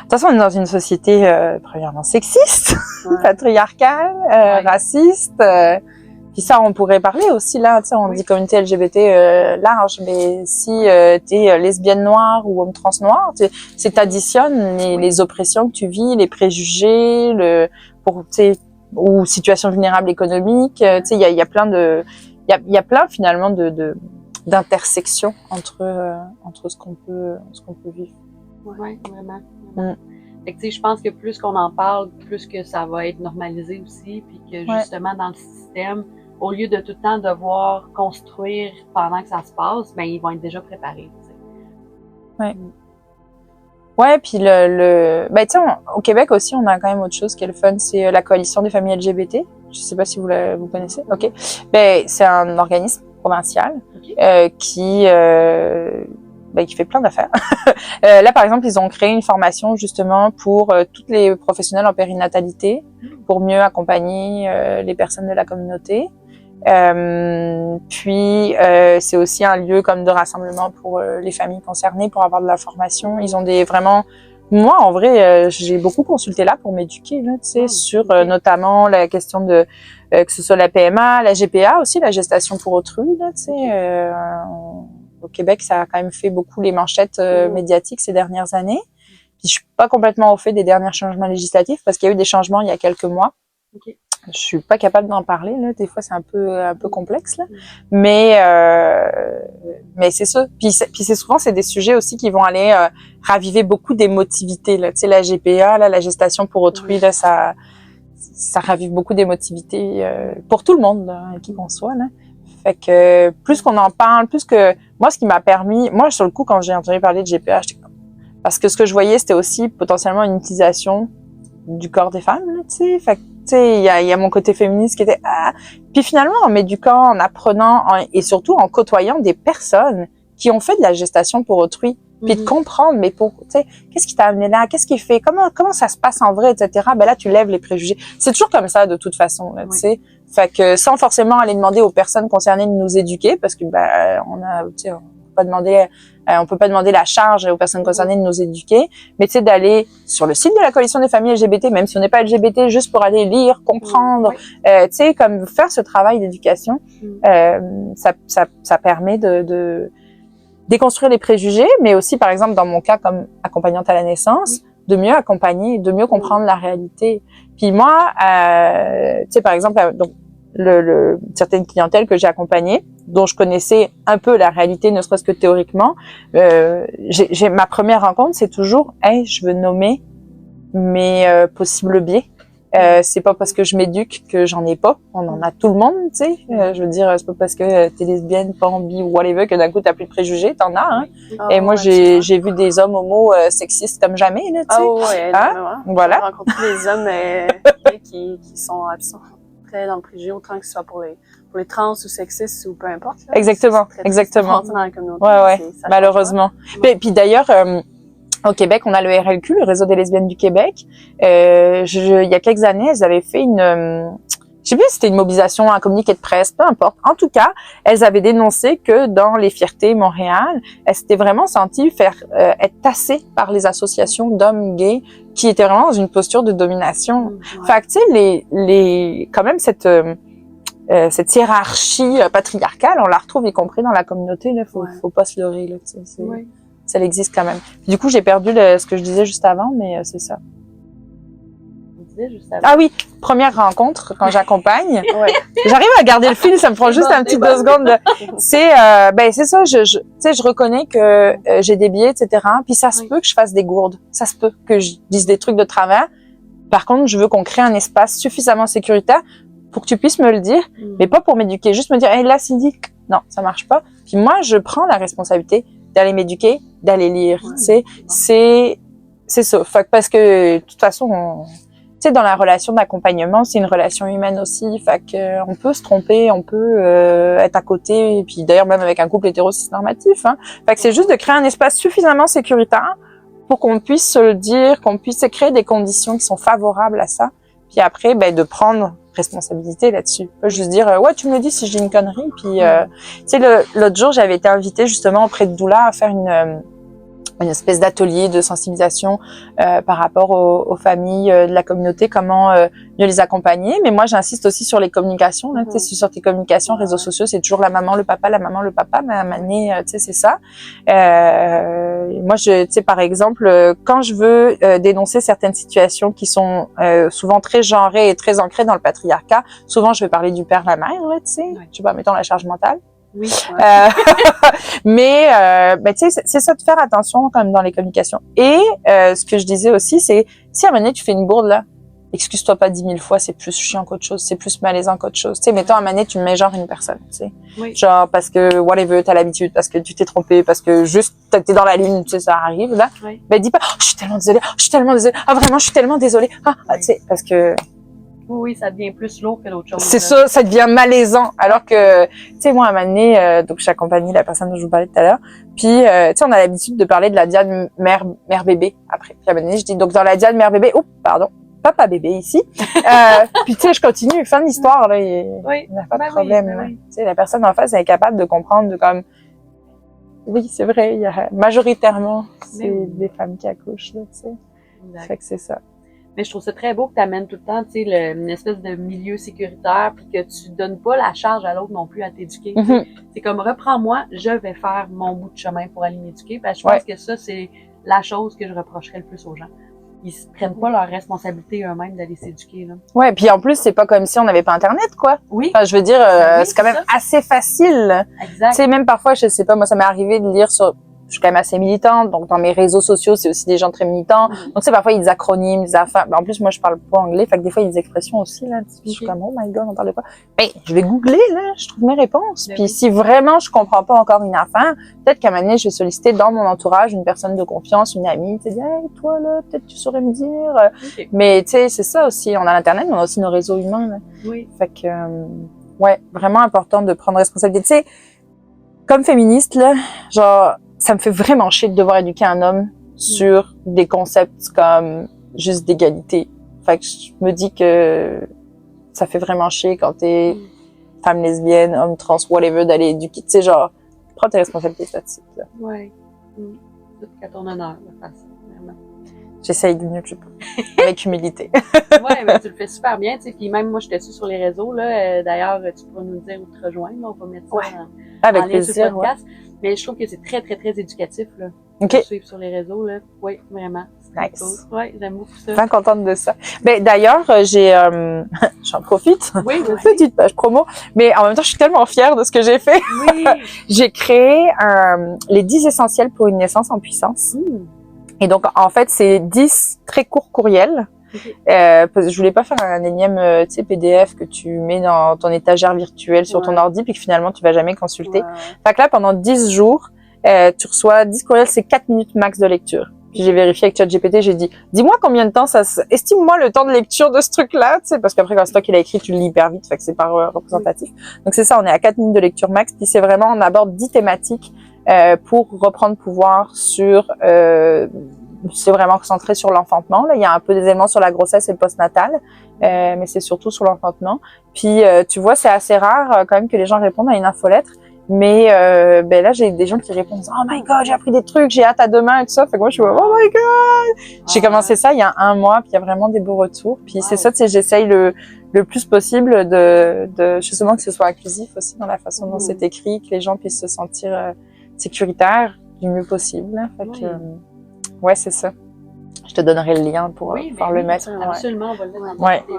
toute façon, on est dans une société premièrement sexiste, patriarcale, raciste. Puis ça, on pourrait parler aussi là, tu sais, on dit communauté LGBT large, mais si t'es lesbienne noire ou homme trans noir, c'est t'additionnes les oppressions que tu vis, les préjugés, ou situation vulnérable économique, tu sais, il y a plein plein finalement d'intersections entre ce qu'on peut vivre. Ouais, vraiment. Fait que, tu sais, je pense que plus qu'on en parle, plus que ça va être normalisé aussi, puis que justement dans le système, au lieu de tout le temps devoir construire pendant que ça se passe, ben ils vont être déjà préparés. Tu sais. Ouais. Ouais, puis tu sais, au Québec aussi, on a quand même autre chose qui est le fun, c'est la coalition des familles LGBT. Je sais pas si vous connaissez. Ok. Ben c'est un organisme provincial qui fait plein d'affaires. Là, par exemple, ils ont créé une formation justement pour toutes les professionnels en périnatalité pour mieux accompagner les personnes de la communauté. Puis c'est aussi un lieu comme de rassemblement pour les familles concernées pour avoir de la formation. Ils ont moi en vrai j'ai beaucoup consulté là pour m'éduquer là, tu sais, sur notamment la question de que ce soit la PMA, la GPA aussi, la gestation pour autrui là, tu sais. Au Québec, ça a quand même fait beaucoup les manchettes médiatiques ces dernières années. Puis je suis pas complètement au fait des derniers changements législatifs parce qu'il y a eu des changements il y a quelques mois. Je suis pas capable d'en parler là, des fois c'est un peu complexe là. Mais c'est ça. Puis c'est souvent des sujets aussi qui vont aller raviver beaucoup d'émotivité là, tu sais la GPA là, la gestation pour autrui là, ça ravive beaucoup d'émotivité pour tout le monde là, qui qu'on soit là. Fait que plus qu'on en parle, plus que moi ce qui m'a permis, moi sur le coup quand j'ai entendu parler de GPA, parce que ce que je voyais c'était aussi potentiellement une utilisation du corps des femmes là, tu sais. Fait que tu sais, il y a mon côté féministe qui était puis finalement en m'éduquant, en apprenant et surtout en côtoyant des personnes qui ont fait de la gestation pour autrui puis de comprendre, mais tu sais, qu'est-ce qui t'a amené là, qu'est-ce qui fait, comment ça se passe en vrai, etc. Ben là, tu lèves les préjugés. C'est toujours comme ça de toute façon, là, tu sais. Fait que sans forcément aller demander aux personnes concernées de nous éduquer, parce que on peut pas demander la charge aux personnes concernées de nous éduquer, mais tu sais, d'aller sur le site de la coalition des familles LGBT, même si on n'est pas LGBT, juste pour aller lire, comprendre, tu sais, comme faire ce travail d'éducation, ça permet de déconstruire les préjugés, mais aussi, par exemple, dans mon cas, comme accompagnante à la naissance, de mieux accompagner, de mieux comprendre la réalité. Puis moi, tu sais, par exemple, donc, certaines clientèles que j'ai accompagnées, dont je connaissais un peu la réalité, ne serait-ce que théoriquement, ma première rencontre, c'est toujours, hey, je veux nommer mes possibles biais. C'est pas parce que je m'éduque que j'en ai pas. On en a tout le monde, tu sais. Je veux dire, c'est pas parce que t'es lesbienne, pan, bi ou whatever que d'un coup t'as plus de préjugés. T'en as, hein. Et moi, j'ai vu des hommes homos sexistes comme jamais, là, tu sais. Ouais, hein? Voilà. J'ai rencontré des hommes qui sont très dans le préjugé, autant que ce soit pour les trans ou sexistes ou peu importe. Là. Exactement, exactement. Dans la communauté, ouais, malheureusement. Puis d'ailleurs, au Québec, on a le RLQ, le Réseau des lesbiennes du Québec. Il y a quelques années, elles avaient fait je sais plus si c'était une mobilisation, un communiqué de presse, peu importe. En tout cas, elles avaient dénoncé que dans les Fiertés Montréal, elles s'étaient vraiment senties être tassées par les associations d'hommes gays qui étaient vraiment dans une posture de domination. Fait que, tu sais, quand même, cette hiérarchie patriarcale, on la retrouve y compris dans la communauté, là. Faut pas se leurrer, là, tu sais. Ça existe quand même. Du coup, j'ai perdu ce que je disais juste avant, mais c'est ça. Ah oui, première rencontre quand j'accompagne. J'arrive à garder le fil, ça me prend juste un petit 2 secondes. C'est ça, tu sais, je reconnais que j'ai des biais, etc. Puis ça se peut que je fasse des gourdes, ça se peut que je dise des trucs de travers. Par contre, je veux qu'on crée un espace suffisamment sécuritaire pour que tu puisses me le dire, mais pas pour m'éduquer, juste me dire, hey, là, Cindy, non, ça marche pas. Puis moi, je prends la responsabilité d'aller m'éduquer, d'aller lire, tu sais. C'est ça. Fait que parce que, de toute façon, tu sais, dans la relation d'accompagnement, c'est une relation humaine aussi. Fait que on peut se tromper, on peut être à côté, et puis d'ailleurs même avec un couple hétéro-cis-normatif. Hein. Fait que c'est juste de créer un espace suffisamment sécuritaire pour qu'on puisse se le dire, qu'on puisse créer des conditions qui sont favorables à ça. Puis après, de prendre responsabilité là-dessus. Pas juste dire ouais, tu me le dis si j'ai une connerie. Puis tu sais, l'autre jour, j'avais été invitée justement auprès de Doula à faire une espèce d'atelier de sensibilisation par rapport aux familles de la communauté, comment mieux les accompagner. Mais moi, j'insiste aussi sur les communications. Là, tu sais, sur tes communications, réseaux sociaux, c'est toujours la maman, le papa, mais à un moment donné, tu sais, c'est ça. Moi, tu sais, par exemple, quand je veux dénoncer certaines situations qui sont souvent très genrées et très ancrées dans le patriarcat, souvent, je vais parler du père, la mère, là, tu sais. Je sais pas, mettons la charge mentale. Oui. Mais tu sais, c'est ça, de faire attention comme dans les communications. Et ce que je disais aussi, c'est si à un moment donné tu fais une bourde là, excuse-toi pas 10 000 fois, c'est plus chiant qu'autre chose, c'est plus malaisant qu'autre chose. Tu sais, mettons à un moment donné tu mets genre une personne, tu sais, genre parce que whatever, t'as l'habitude, parce que tu t'es trompé, parce que juste t'es dans la lune, tu sais, ça arrive là. Dis pas, je suis tellement désolée, ah vraiment, je suis tellement désolée, tu sais, parce que oui, ça devient plus lourd que d'autres choses. C'est ça devient malaisant. Alors que, tu sais, moi, à un moment donné, donc j'accompagnais la personne dont je vous parlais tout à l'heure. Puis, tu sais, on a l'habitude de parler de la diade mère-bébé après. Puis à un moment donné, je dis, donc dans la diade mère-bébé, papa-bébé ici. Puis, tu sais, je continue, fin de l'histoire, là, il n'y a pas de problème. Tu sais, la personne en face, elle est capable de comprendre comme, oui, c'est vrai, majoritairement, c'est des femmes qui accouchent, là, tu sais. Fait que c'est ça. Mais je trouve ça très beau que tu amènes tout le temps, tu sais, une espèce de milieu sécuritaire, puis que tu donnes pas la charge à l'autre non plus à t'éduquer. C'est comme, reprends-moi, je vais faire mon bout de chemin pour aller m'éduquer. Parce que je pense que ça, c'est la chose que je reprocherais le plus aux gens. Ils se prennent pas leur responsabilité eux-mêmes d'aller s'éduquer, là. Ouais, puis en plus, c'est pas comme si on n'avait pas Internet, quoi. Oui. Enfin, je veux dire, c'est quand même assez facile. Exact. Tu sais, même parfois, je sais pas, moi, ça m'est arrivé de lire je suis quand même assez militante, donc dans mes réseaux sociaux, c'est aussi des gens très militants. Donc, tu sais, parfois, il y a des acronymes, des affaires. En plus, moi, je parle pas anglais, fait que des fois, il y a des expressions aussi, là. Je suis comme, oh my god, on parle pas. Je vais googler, là, je trouve mes réponses. Puis si vraiment je comprends pas encore une affaire, peut-être qu'à un moment donné, je vais solliciter dans mon entourage une personne de confiance, une amie, tu sais, hey, toi, là, peut-être tu saurais me dire. Mais, tu sais, c'est ça aussi. On a l'Internet, mais on a aussi nos réseaux humains, là. Fait que, ouais, vraiment important de prendre responsabilité. Tu sais, comme féministe, là, genre, ça me fait vraiment chier de devoir éduquer un homme sur des concepts comme juste d'égalité. Fait que je me dis que ça fait vraiment chier quand t'es femme lesbienne, homme trans, whatever, d'aller éduquer. Tu sais, genre, prends tes responsabilités là-dessus. Ouais. Tout qu'à ton honneur, de façon, vraiment. J'essaye du mieux que je peux. Avec humilité. Ouais, mais tu le fais super bien, tu sais. Puis même moi, je te suis sur les réseaux, là. D'ailleurs, tu pourras nous dire où te rejoindre. On va mettre ça Avec en lien sur plaisir, le podcast. Mais je trouve que c'est très, très, très éducatif, là. OK. De suivre sur les réseaux, là. Oui, vraiment. Nice. Cool. Ouais, j'aime beaucoup ça. Bien contente de ça. Ben, d'ailleurs, j'en profite. Oui, Une petite page promo. Mais en même temps, je suis tellement fière de ce que j'ai fait. Oui. J'ai créé les 10 essentiels pour une naissance en puissance. Et donc, en fait, c'est 10 très courts courriels. Parce que je voulais pas faire un énième PDF que tu mets dans ton étagère virtuelle sur ton ordi puis que finalement tu vas jamais consulter. Fait que là, pendant 10 jours, tu reçois 10 courriels, c'est 4 minutes max de lecture. Puis j'ai vérifié avec ChatGPT, j'ai dit, dis-moi combien de temps estime-moi le temps de lecture de ce truc-là, tu sais, parce qu'après quand c'est toi qui l'as écrit, tu le lis hyper vite, fait que c'est pas représentatif. Donc c'est ça, on est à 4 minutes de lecture max, puis c'est vraiment, on aborde 10 thématiques pour reprendre pouvoir sur c'est vraiment concentré sur l'enfantement. Là, il y a un peu des éléments sur la grossesse et le postnatal, mais c'est surtout sur l'enfantement. Puis, tu vois, c'est assez rare quand même que les gens répondent à une infolettre. Mais ben là, j'ai des gens qui répondent « Oh my God, j'ai appris des trucs, j'ai hâte à demain » et tout ça. Fait que moi, je suis « Oh my God !» J'ai commencé ça il y a 1 mois, puis il y a vraiment des beaux retours. Puis c'est ça, tu sais, j'essaye le plus possible de justement que ce soit inclusif aussi dans la façon dont c'est écrit, que les gens puissent se sentir sécuritaires du mieux possible. Fait que, ouais, c'est ça. Je te donnerai le lien pour pouvoir le mettre. Absolument, on va le mettre dans la vidéo.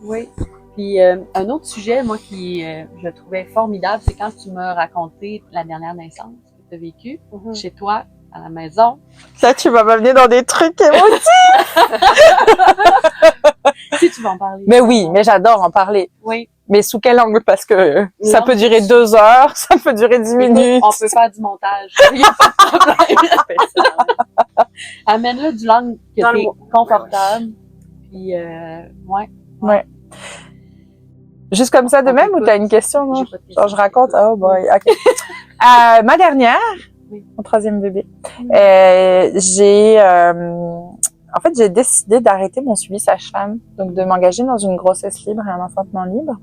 Oui. Puis un autre sujet, moi, qui je trouvais formidable, c'est quand tu m'as raconté la dernière naissance que tu as vécue chez toi, à la maison. Là, tu vas m'amener dans des trucs émotifs! Si tu vas en parler. Mais oui, mais j'adore en parler. Oui. Mais sous quel angle? Parce que ça peut durer 2 heures, ça peut durer 10 minutes. On peut faire du montage. Il n'y a pas de problème. Amène-le du langue que t'es confortable. Puis, ouais. Juste comme ça de même ou t'as une question, non? Genre, je raconte? Oh boy, ok. Ma dernière, mon 3e bébé, en fait, j'ai décidé d'arrêter mon suivi sage-femme, donc de m'engager dans une grossesse libre et un enfantement libre.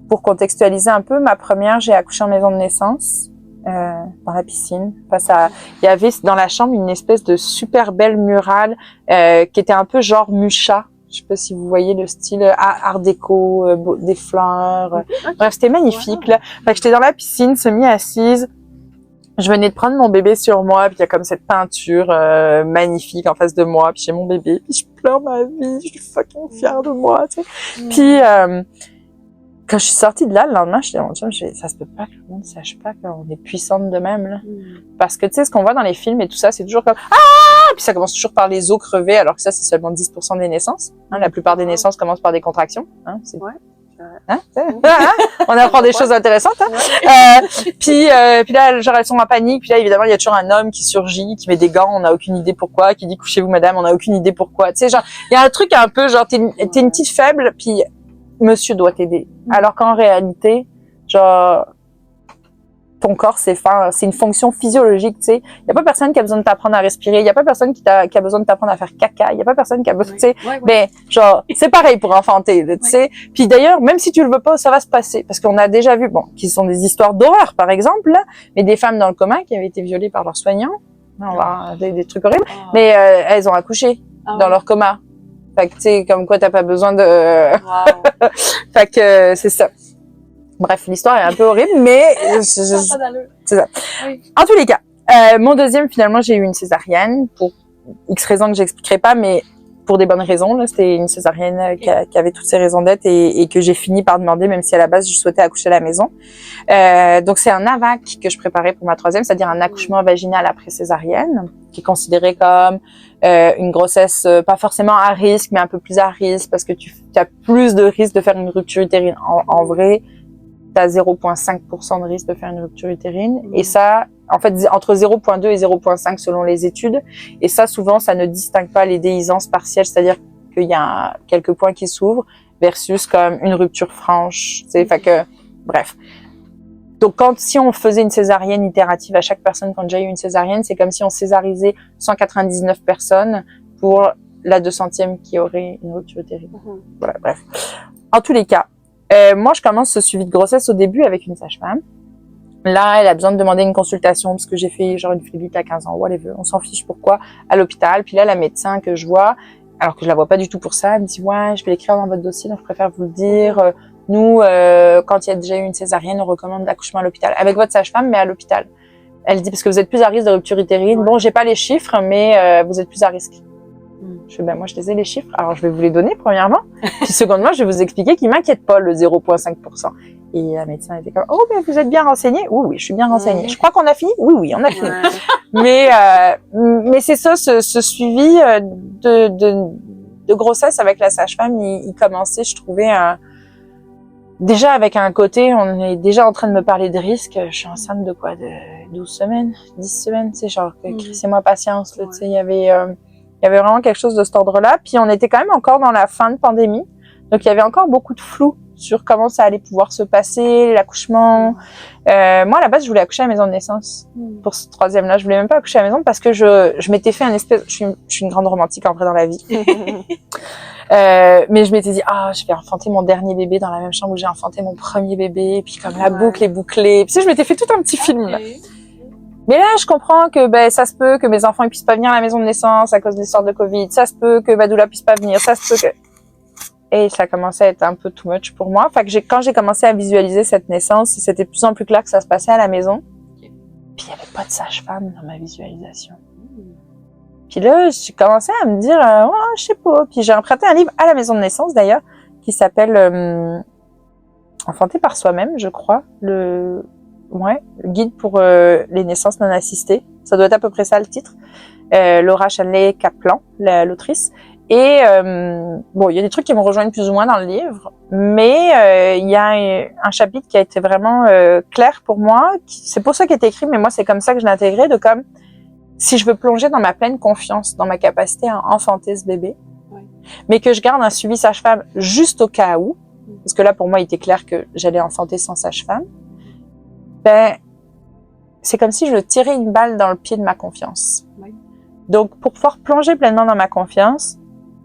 Pour contextualiser un peu, ma première, j'ai accouché en maison de naissance, dans la piscine. Il y avait dans la chambre une espèce de super belle murale qui était un peu genre Mucha. Je sais pas si vous voyez le style art déco, des fleurs. Bref, c'était magnifique. Là. Fait que j'étais dans la piscine, semi-assise. Je venais de prendre mon bébé sur moi, puis il y a comme cette peinture magnifique en face de moi, puis j'ai mon bébé, puis je pleure ma vie, je suis fucking fière de moi, tu sais. Puis quand je suis sortie de là, le lendemain, je disais, ça se peut pas que le monde sache pas qu'on est puissante de même, là. Parce que tu sais, ce qu'on voit dans les films et tout ça, c'est toujours comme « Ah !» Puis ça commence toujours par les os crevés, alors que ça, c'est seulement 10% des naissances. Hein, la plupart des naissances commencent par des contractions. Hein, hein? On apprend des choses intéressantes. Hein? Puis là, genre, elles sont en panique. Puis là, évidemment, il y a toujours un homme qui surgit, qui met des gants. On n'a aucune idée pourquoi. Qui dit couchez-vous, madame. On n'a aucune idée pourquoi. Tu sais, genre, il y a un truc un peu genre, t'es une petite faible, puis monsieur doit t'aider. Alors qu'en réalité, genre, ton corps, c'est une fonction physiologique, tu sais. Il y a pas personne qui a besoin de t'apprendre à respirer. Il y a pas personne qui a besoin de t'apprendre à faire caca. Il y a pas personne qui a besoin, tu sais. Ben, genre, c'est pareil pour enfanter, tu sais. Puis d'ailleurs, même si tu le veux pas, ça va se passer. Parce qu'on a déjà vu, bon, qui sont des histoires d'horreur, par exemple, là, mais des femmes dans le coma qui avaient été violées par leurs soignants. On va des trucs horribles. Mais, elles ont accouché dans leur coma. Fait que, tu sais, comme quoi t'as pas besoin de, fait que, c'est ça. Bref, l'histoire est un peu horrible, mais c'est ça. Oui. En tous les cas, mon deuxième, finalement, j'ai eu une césarienne pour X raisons que j'expliquerai pas, mais pour des bonnes raisons. Là, c'était une césarienne qui avait toutes ses raisons d'être et que j'ai fini par demander, même si à la base, je souhaitais accoucher à la maison. Donc, c'est un AVAC que je préparais pour ma 3e, c'est-à-dire un accouchement vaginal après césarienne, qui est considéré comme une grossesse pas forcément à risque, mais un peu plus à risque parce que tu as plus de risque de faire une rupture utérine. En vrai, t'as 0,5% de risque de faire une rupture utérine. Et ça, en fait, entre 0,2 et 0,5 selon les études. Et ça, souvent, ça ne distingue pas les déhiscences partielles, c'est-à-dire qu'il y a quelques points qui s'ouvrent versus comme une rupture franche. Tu sais, fait que, bref. Donc, si on faisait une césarienne itérative à chaque personne qui a déjà eu une césarienne, c'est comme si on césarisait 199 personnes pour la 200e qui aurait une rupture utérine. Voilà, bref. En tous les cas, moi, je commence ce suivi de grossesse au début avec une sage-femme. Là, elle a besoin de demander une consultation parce que j'ai fait genre une phlébite à 15 ans, whatever. On s'en fiche pourquoi, à l'hôpital. Puis là, la médecin que je vois, alors que je la vois pas du tout pour ça, elle me dit, ouais, je vais l'écrire dans votre dossier, donc je préfère vous le dire. Nous, quand il y a déjà eu une césarienne, on recommande l'accouchement à l'hôpital. Avec votre sage-femme, mais à l'hôpital. Elle dit, parce que vous êtes plus à risque de rupture utérine. Bon, j'ai pas les chiffres, mais vous êtes plus à risque. Je fais, ben moi, je les ai les chiffres. Alors, je vais vous les donner, premièrement. Puis, secondement, je vais vous expliquer qu'il m'inquiète pas, le 0,5%. Et la médecin était comme, oh, mais vous êtes bien renseignée? Oui, oui, je suis bien renseignée. Je crois qu'on a fini? Oui, oui, on a fini. Mais c'est ça, ce suivi de grossesse avec la sage-femme, il commençait, je trouvais, déjà avec un côté, on est déjà en train de me parler de risque. Je suis enceinte de quoi? De 12 semaines? 10 semaines? C'est genre, crissez-moi patience, là, tu sais, il y avait vraiment quelque chose de cet ordre-là. Puis on était quand même encore dans la fin de pandémie. Donc il y avait encore beaucoup de flou sur comment ça allait pouvoir se passer, l'accouchement. Moi, à la base, je voulais accoucher à la maison de naissance. Pour ce troisième-là, je voulais même pas accoucher à la maison parce que je m'étais fait je suis une grande romantique en vrai dans la vie. Mais je m'étais dit, je vais enfanter mon dernier bébé dans la même chambre où j'ai enfanté mon premier bébé. Et puis comme la boucle est bouclée. Puis tu sais, je m'étais fait tout un petit film, là. Mais là, je comprends que ça se peut que mes enfants ils puissent pas venir à la maison de naissance à cause de l'histoire de Covid. Ça se peut que Badoula puisse pas venir. Ça se peut que... Et ça commençait à être un peu too much pour moi. Fait que quand j'ai commencé à visualiser cette naissance, c'était de plus en plus clair que ça se passait à la maison. Puis il y avait pas de sage-femme dans ma visualisation. Puis là, j'ai commencé à me dire, je sais pas. Puis j'ai emprunté un livre à la maison de naissance d'ailleurs, qui s'appelle Enfanter par soi-même, je crois. Le guide pour les naissances non assistées. Ça doit être à peu près ça le titre. Laura Chanley Kaplan, l'autrice. Et il y a des trucs qui me rejoignent plus ou moins dans le livre, mais il y a un chapitre qui a été vraiment clair pour moi. C'est pour ça qu'il a été écrit, mais moi c'est comme ça que je l'ai intégré, de comme si je veux plonger dans ma pleine confiance, dans ma capacité à enfanter ce bébé, mais que je garde un suivi sage-femme juste au cas où, parce que là pour moi il était clair que j'allais enfanter sans sage-femme. C'est comme si je tirais une balle dans le pied de ma confiance. Donc, pour pouvoir plonger pleinement dans ma confiance,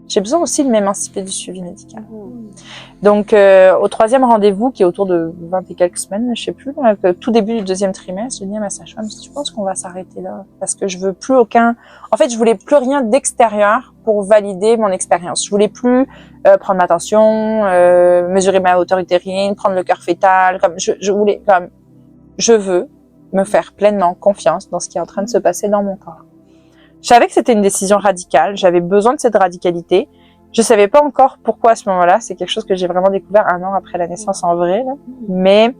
j'ai besoin aussi de m'émanciper du suivi médical. Donc, au troisième rendez-vous, qui est autour de 20 et quelques semaines, je sais plus, tout début du deuxième trimestre, je dis à ma sage-femme, tu penses qu'on va s'arrêter là? Parce que je veux plus je voulais plus rien d'extérieur pour valider mon expérience. Je voulais plus prendre ma tension, mesurer ma hauteur utérine, prendre le cœur fœtal, je veux me faire pleinement confiance dans ce qui est en train de se passer dans mon corps. Je savais que c'était une décision radicale, j'avais besoin de cette radicalité. Je savais pas encore pourquoi à ce moment-là, c'est quelque chose que j'ai vraiment découvert 1 an après la naissance en vrai, là. Mais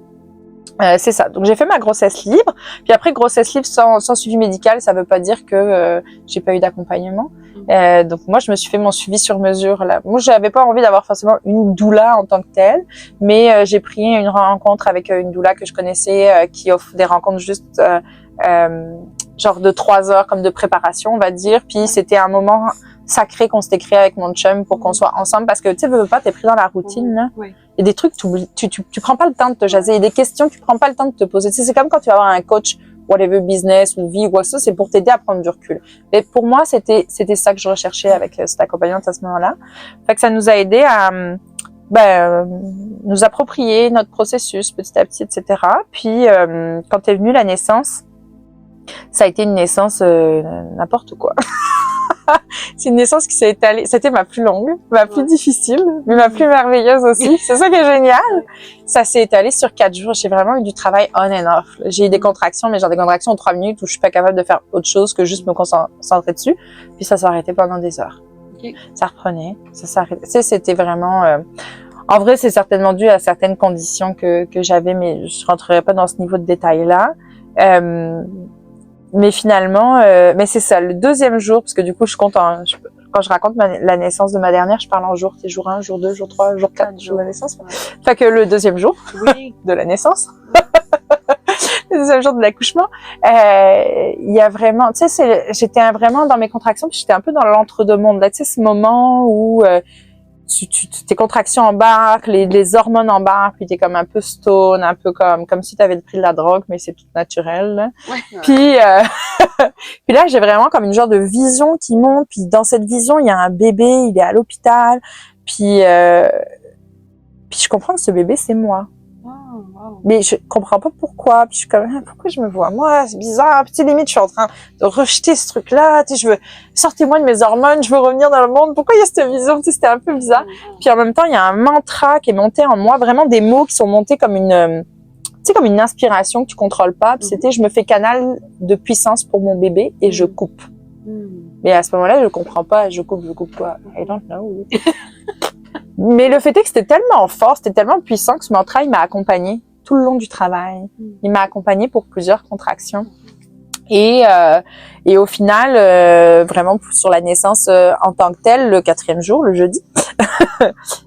c'est ça. Donc j'ai fait ma grossesse libre, puis après grossesse libre sans suivi médical, ça veut pas dire que j'ai pas eu d'accompagnement. Donc moi je me suis fait mon suivi sur mesure là. Moi j'avais pas envie d'avoir forcément une doula en tant que telle, mais j'ai pris une rencontre avec une doula que je connaissais qui offre des rencontres juste genre de 3 heures comme de préparation on va dire, puis c'était un moment sacré qu'on s'était créé avec mon chum pour qu'on soit ensemble parce que tu sais veux pas t'es pris dans la routine là. Il y a des trucs tu prends pas le temps de te jaser, il y a des questions que tu prends pas le temps de te poser. Tu sais, c'est comme quand tu vas avoir un coach whatever business ou vie ou quoi que ce soit, c'est pour t'aider à prendre du recul. Mais pour moi c'était ça que je recherchais avec cette accompagnante à ce moment-là. Fait que ça nous a aidé à nous approprier notre processus petit à petit, etc. Puis quand est venue la naissance, ça a été une naissance n'importe quoi. C'est une naissance qui s'est étalée. C'était ma plus longue, ma plus difficile, mais ma plus merveilleuse aussi. C'est ça qui est génial. Ça s'est étalé sur 4 jours. J'ai vraiment eu du travail on and off. J'ai eu des contractions, mais genre des contractions en 3 minutes où je suis pas capable de faire autre chose que juste me concentrer dessus. Puis ça s'est arrêté pendant des heures. Ça reprenait, ça s'arrêtait. Tu sais, c'était vraiment... En vrai, c'est certainement dû à certaines conditions que j'avais, mais je rentrerai pas dans ce niveau de détail-là. Mais finalement, mais c'est ça, le 2e jour, parce que du coup, je compte quand je raconte la naissance de ma dernière, je parle en jours, c'est jour 1, jour 2, jour 3, jour 4, jour de la naissance. Fait que le 2e jour de la naissance, le 2e jour de l'accouchement, il y a vraiment, tu sais, j'étais vraiment dans mes contractions, puis j'étais un peu dans l'entre-deux-mondes, là, tu sais, ce moment où tes contractions embarquent, les hormones embarquent, puis t'es comme un peu stone, un peu comme si t'avais pris de la drogue, mais c'est tout naturel, là. Ouais. Puis, puis là, j'ai vraiment comme une genre de vision qui monte, puis dans cette vision, il y a un bébé, il est à l'hôpital, puis je comprends que ce bébé, c'est moi. Oh, wow. Mais je comprends pas pourquoi. Puis je suis comme, pourquoi je me vois moi? C'est bizarre. Puis tu sais, limite, je suis en train de rejeter ce truc-là. Tu sais, sortez-moi de mes hormones, je veux revenir dans le monde. Pourquoi il y a cette vision? Tu sais, c'était un peu bizarre. Puis en même temps, il y a un mantra qui est monté en moi, vraiment des mots qui sont montés comme tu sais, comme une inspiration que tu contrôles pas. Puis c'était, je me fais canal de puissance pour mon bébé et je coupe. Mais à ce moment-là, je comprends pas. Je coupe quoi? I don't know. Mais le fait est que c'était tellement fort, c'était tellement puissant que ce mantra, il m'a accompagné tout le long du travail. Il m'a accompagné pour plusieurs contractions. Et au final, vraiment sur la naissance en tant que telle, le 4e jour, le jeudi,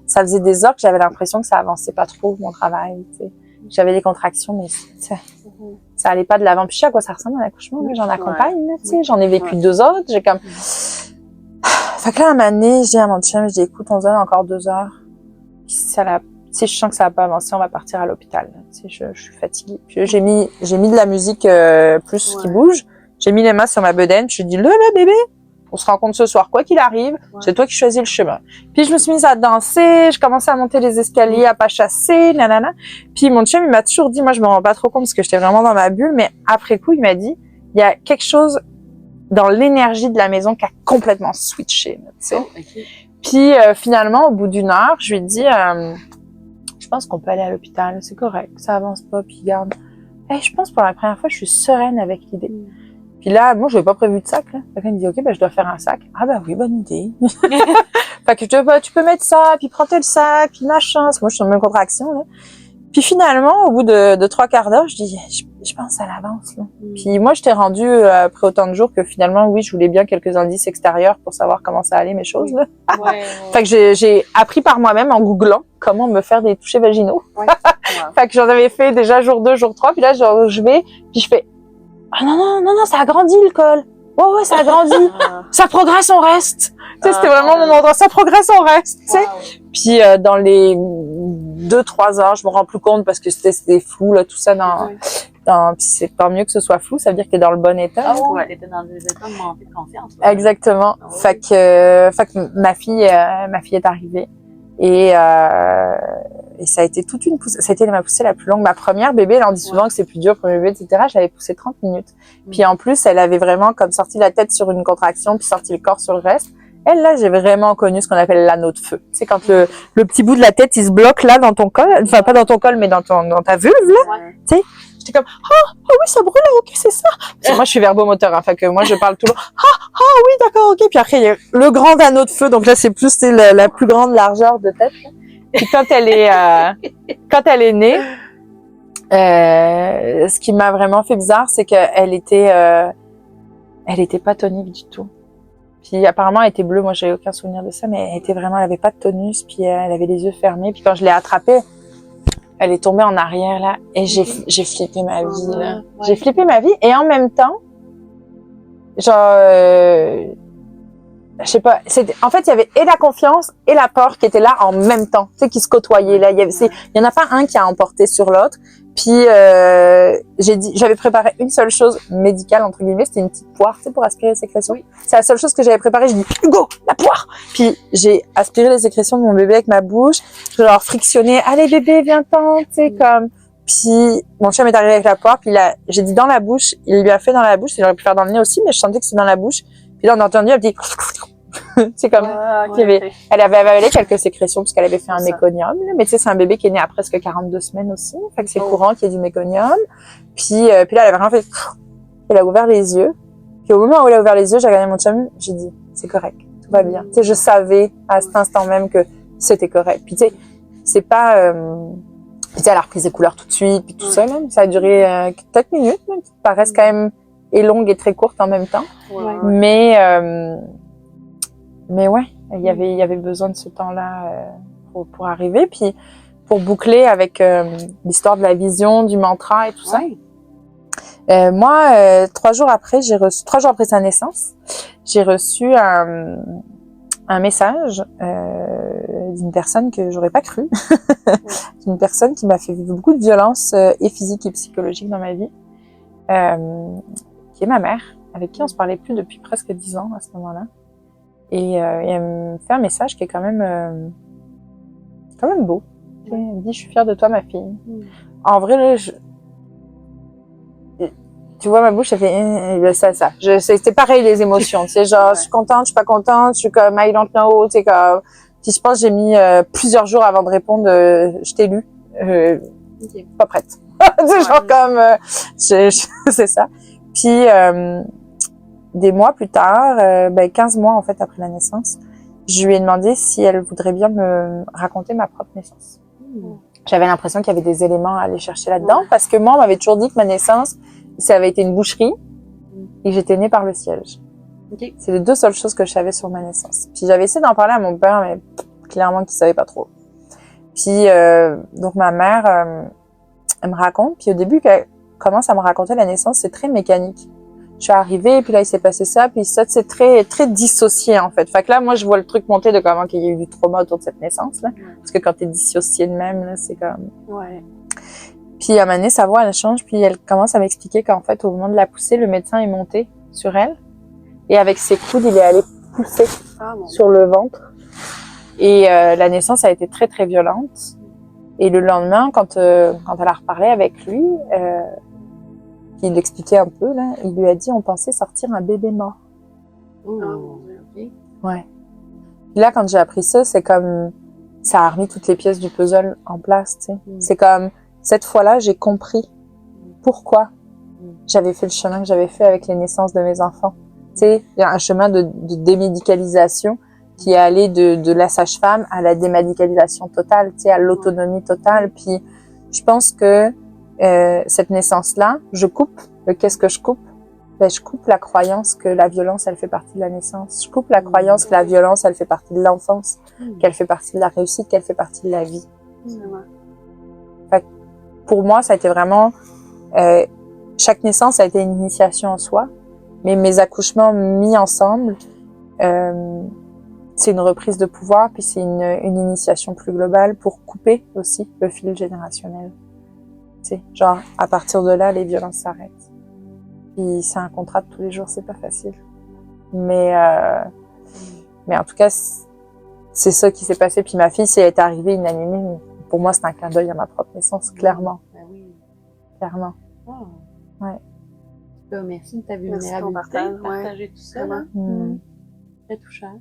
ça faisait des heures que j'avais l'impression que ça avançait pas trop, mon travail. Tu sais. J'avais des contractions, mais ça allait pas de l'avant. Puis je sais à quoi ça ressemble à l'accouchement, mais j'en accompagne, tu sais. J'en ai vécu 2 autres, j'ai comme... Fait que là, à un moment donné, je dis à mon chum, je dis, écoute, on se donne encore 2 heures. Puis si je sens que ça va pas avancer, on va partir à l'hôpital. Tu sais, je suis fatiguée. Puis j'ai mis de la musique plus qui bouge. J'ai mis les mains sur ma bedaine. Je lui dis, là, bébé, on se rencontre ce soir, quoi qu'il arrive. C'est toi qui choisis le chemin. Puis je me suis mise à danser. Je commençais à monter les escaliers, à pas chasser, nanana. Puis mon chum, il m'a toujours dit, moi, je me rends pas trop compte parce que j'étais vraiment dans ma bulle. Mais après coup, il m'a dit, il y a quelque chose dans l'énergie de la maison qui a complètement switché, tu sais. Oh, okay. Puis finalement, au bout d'1 heure, je lui ai dit, je pense qu'on peut aller à l'hôpital, c'est correct, ça avance pas, puis garde. Je pense pour la première fois, je suis sereine avec l'idée. Puis là, moi, je n'avais pas prévu de sac, là. Quelqu'un me dit, OK, ben, je dois faire un sac. Ah, ben oui, bonne idée. Fait que tu peux mettre ça, puis prends le sac, puis machin. Moi, je suis en même contraction, là. Puis finalement, au bout de 3 quarts d'heure, je dis, je pense à l'avance, là. Puis moi, j'étais rendue après autant de jours que finalement, oui, je voulais bien quelques indices extérieurs pour savoir comment ça allait mes choses, là. Ouais. Fait que j'ai appris par moi-même en googlant comment me faire des touchés vaginaux. Ouais. Fait que j'en avais fait déjà jour 2, jour 3, puis là, genre, je vais, puis je fais, ah non, ça a grandi le col. Ouais, ça a grandi. Ça progresse, on reste. Tu sais, c'était vraiment mon endroit. Ça progresse, on reste, tu sais. Wow. Puis dans les 2-3 heures, je me rends plus compte parce que c'était flou, là, tout ça puis c'est tant mieux que ce soit flou, ça veut dire que t'es dans le bon état. Ah ouais, t'étais dans des états de montée de confiance. Ouais. Exactement. Ah ouais. Fait que ma fille est arrivée et ça a été toute une poussée. Ça a été ma poussée la plus longue. Ma première bébé, là, on dit souvent que c'est plus dur, premier bébé, etc. Je l'avais poussée 30 minutes. Puis en plus, elle avait vraiment comme sorti la tête sur une contraction puis sorti le corps sur le reste. Elle, là, j'ai vraiment connu ce qu'on appelle l'anneau de feu. C'est quand le petit bout de la tête, il se bloque là dans ton col. Enfin, pas dans ton col, mais dans ta vulve, là. Ouais. Tu sais? J'étais comme, oui, ça brûle, ok, c'est ça. Parce que moi, je suis verbomoteur, hein. Fait que moi, je parle tout le long. Oui, d'accord, ok. Puis après, il y a le grand anneau de feu. Donc là, c'est plus, la plus grande largeur de tête, là. Puis quand elle est née, ce qui m'a vraiment fait bizarre, c'est qu'elle était pas tonique du tout. Puis apparemment, elle était bleue. Moi, j'avais aucun souvenir de ça, mais elle avait pas de tonus. Puis elle avait les yeux fermés. Puis quand je l'ai attrapée, elle est tombée en arrière là, et j'ai flippé ma vie là. Ouais. J'ai flippé ma vie, et en même temps, genre, je sais pas. En fait, il y avait et la confiance et la peur qui étaient là en même temps, tu sais, qui se côtoyaient là. Il y en a pas un qui a emporté sur l'autre. Puis j'avais préparé une seule chose médicale entre guillemets, c'était une petite poire, tu sais, pour aspirer les sécrétions. Oui. C'est la seule chose que j'avais préparée. Je dis Hugo, la poire. Puis j'ai aspiré les sécrétions de mon bébé avec ma bouche. Je leur frictionnais, allez bébé, viens-t'en, tu sais, comme. Puis mon chien est arrivé avec la poire. Puis là, j'ai dit dans la bouche. Il lui a fait dans la bouche. Il aurait pu faire dans le nez aussi, mais je sentais que c'était dans la bouche. Puis là, on a entendu, elle dit. C'est comme, elle avait avalé quelques sécrétions parce qu'elle avait fait un méconium, là. Mais tu sais, c'est un bébé qui est né à presque 42 semaines aussi. Fait que c'est courant qu'il y ait du méconium. Puis là, elle avait vraiment fait, elle a ouvert les yeux. Puis au moment où elle a ouvert les yeux, j'ai regardé mon chum, j'ai dit, c'est correct, tout va bien. Tu sais, je savais à cet instant même que c'était correct. Puis tu sais, c'est pas, puis tu sais, elle a repris ses couleurs tout de suite, puis tout ça, là. Ça a duré quelques minutes, même, qui paraissent quand même et longues et très courtes en même temps. Ouais. Mais ouais, il y avait besoin de ce temps-là pour arriver. Puis pour boucler avec l'histoire de la vision, du mantra et tout ça. Moi, 3 jours après sa naissance, j'ai reçu un message d'une personne que j'aurais pas cru, d'une personne qui m'a fait vivre beaucoup de violence et physique et psychologique dans ma vie, qui est ma mère, avec qui on se parlait plus depuis presque 10 ans à ce moment-là. Et elle me fait un message qui est quand même beau. Elle me dit, je suis fière de toi, ma fille. En vrai, là, tu vois ma bouche, elle fait ça. C'était pareil les émotions, tu sais, genre je suis contente, je suis pas contente, je suis comme I don't know, tu sais comme. Puis je pense que j'ai mis plusieurs jours avant de répondre, je t'ai lu, pas prête. C'est genre comme, c'est ça. Puis des mois plus tard, 15 mois en fait après la naissance, je lui ai demandé si elle voudrait bien me raconter ma propre naissance. J'avais l'impression qu'il y avait des éléments à aller chercher là-dedans parce que moi on m'avait toujours dit que ma naissance ça avait été une boucherie et que j'étais née par le siège. C'est les 2 seules choses que je savais sur ma naissance. Puis j'avais essayé d'en parler à mon père, mais clairement qu'il savait pas trop. Puis donc ma mère, elle me raconte. Puis au début qu'elle commence à me raconter la naissance, c'est très mécanique. Je suis arrivée, puis là il s'est passé ça, puis ça c'est très très dissocié en fait. Fait que là moi je vois le truc monter de comment qu'il y a eu du trauma autour de cette naissance là, parce que quand t'es dissocié de même là, c'est comme. Ouais. Puis à un moment donné, sa voix, elle change, puis elle commence à m'expliquer qu'en fait, au moment de la pousser, le médecin est monté sur elle, et avec ses coudes, il est allé pousser sur le ventre. Et la naissance a été très, très violente. Et le lendemain, quand elle a reparlé avec lui, il l'expliquait un peu, là, il lui a dit, on pensait sortir un bébé mort. Ouais. Et là, quand j'ai appris ça, c'est comme, ça a remis toutes les pièces du puzzle en place, tu sais. C'est comme, cette fois-là, j'ai compris pourquoi j'avais fait le chemin que j'avais fait avec les naissances de mes enfants. Tu sais, il y a un chemin de démédicalisation qui est allé de la sage-femme à la démédicalisation totale, tu sais, à l'autonomie totale. Puis, je pense que cette naissance-là, je coupe. Qu'est-ce que je coupe? Je coupe la croyance que la violence, elle fait partie de la naissance. Je coupe la croyance que la violence, elle fait partie de l'enfance, qu'elle fait partie de la réussite, qu'elle fait partie de la vie. Fait que pour moi, ça a été vraiment... chaque naissance a été une initiation en soi, mais mes accouchements mis ensemble, c'est une reprise de pouvoir, puis c'est une initiation plus globale pour couper aussi le fil générationnel. Tu sais, genre, à partir de là, les violences s'arrêtent. Puis c'est un contrat de tous les jours, c'est pas facile. Mais en tout cas, c'est ça qui s'est passé. Puis ma fille, si elle est arrivée inanimée, pour moi, c'est un clin d'œil à ma propre naissance, clairement. Ben oui. Clairement. Oh. Ouais. Merci de ta vulnérabilité, de partager tout ça. Là. Très touchant.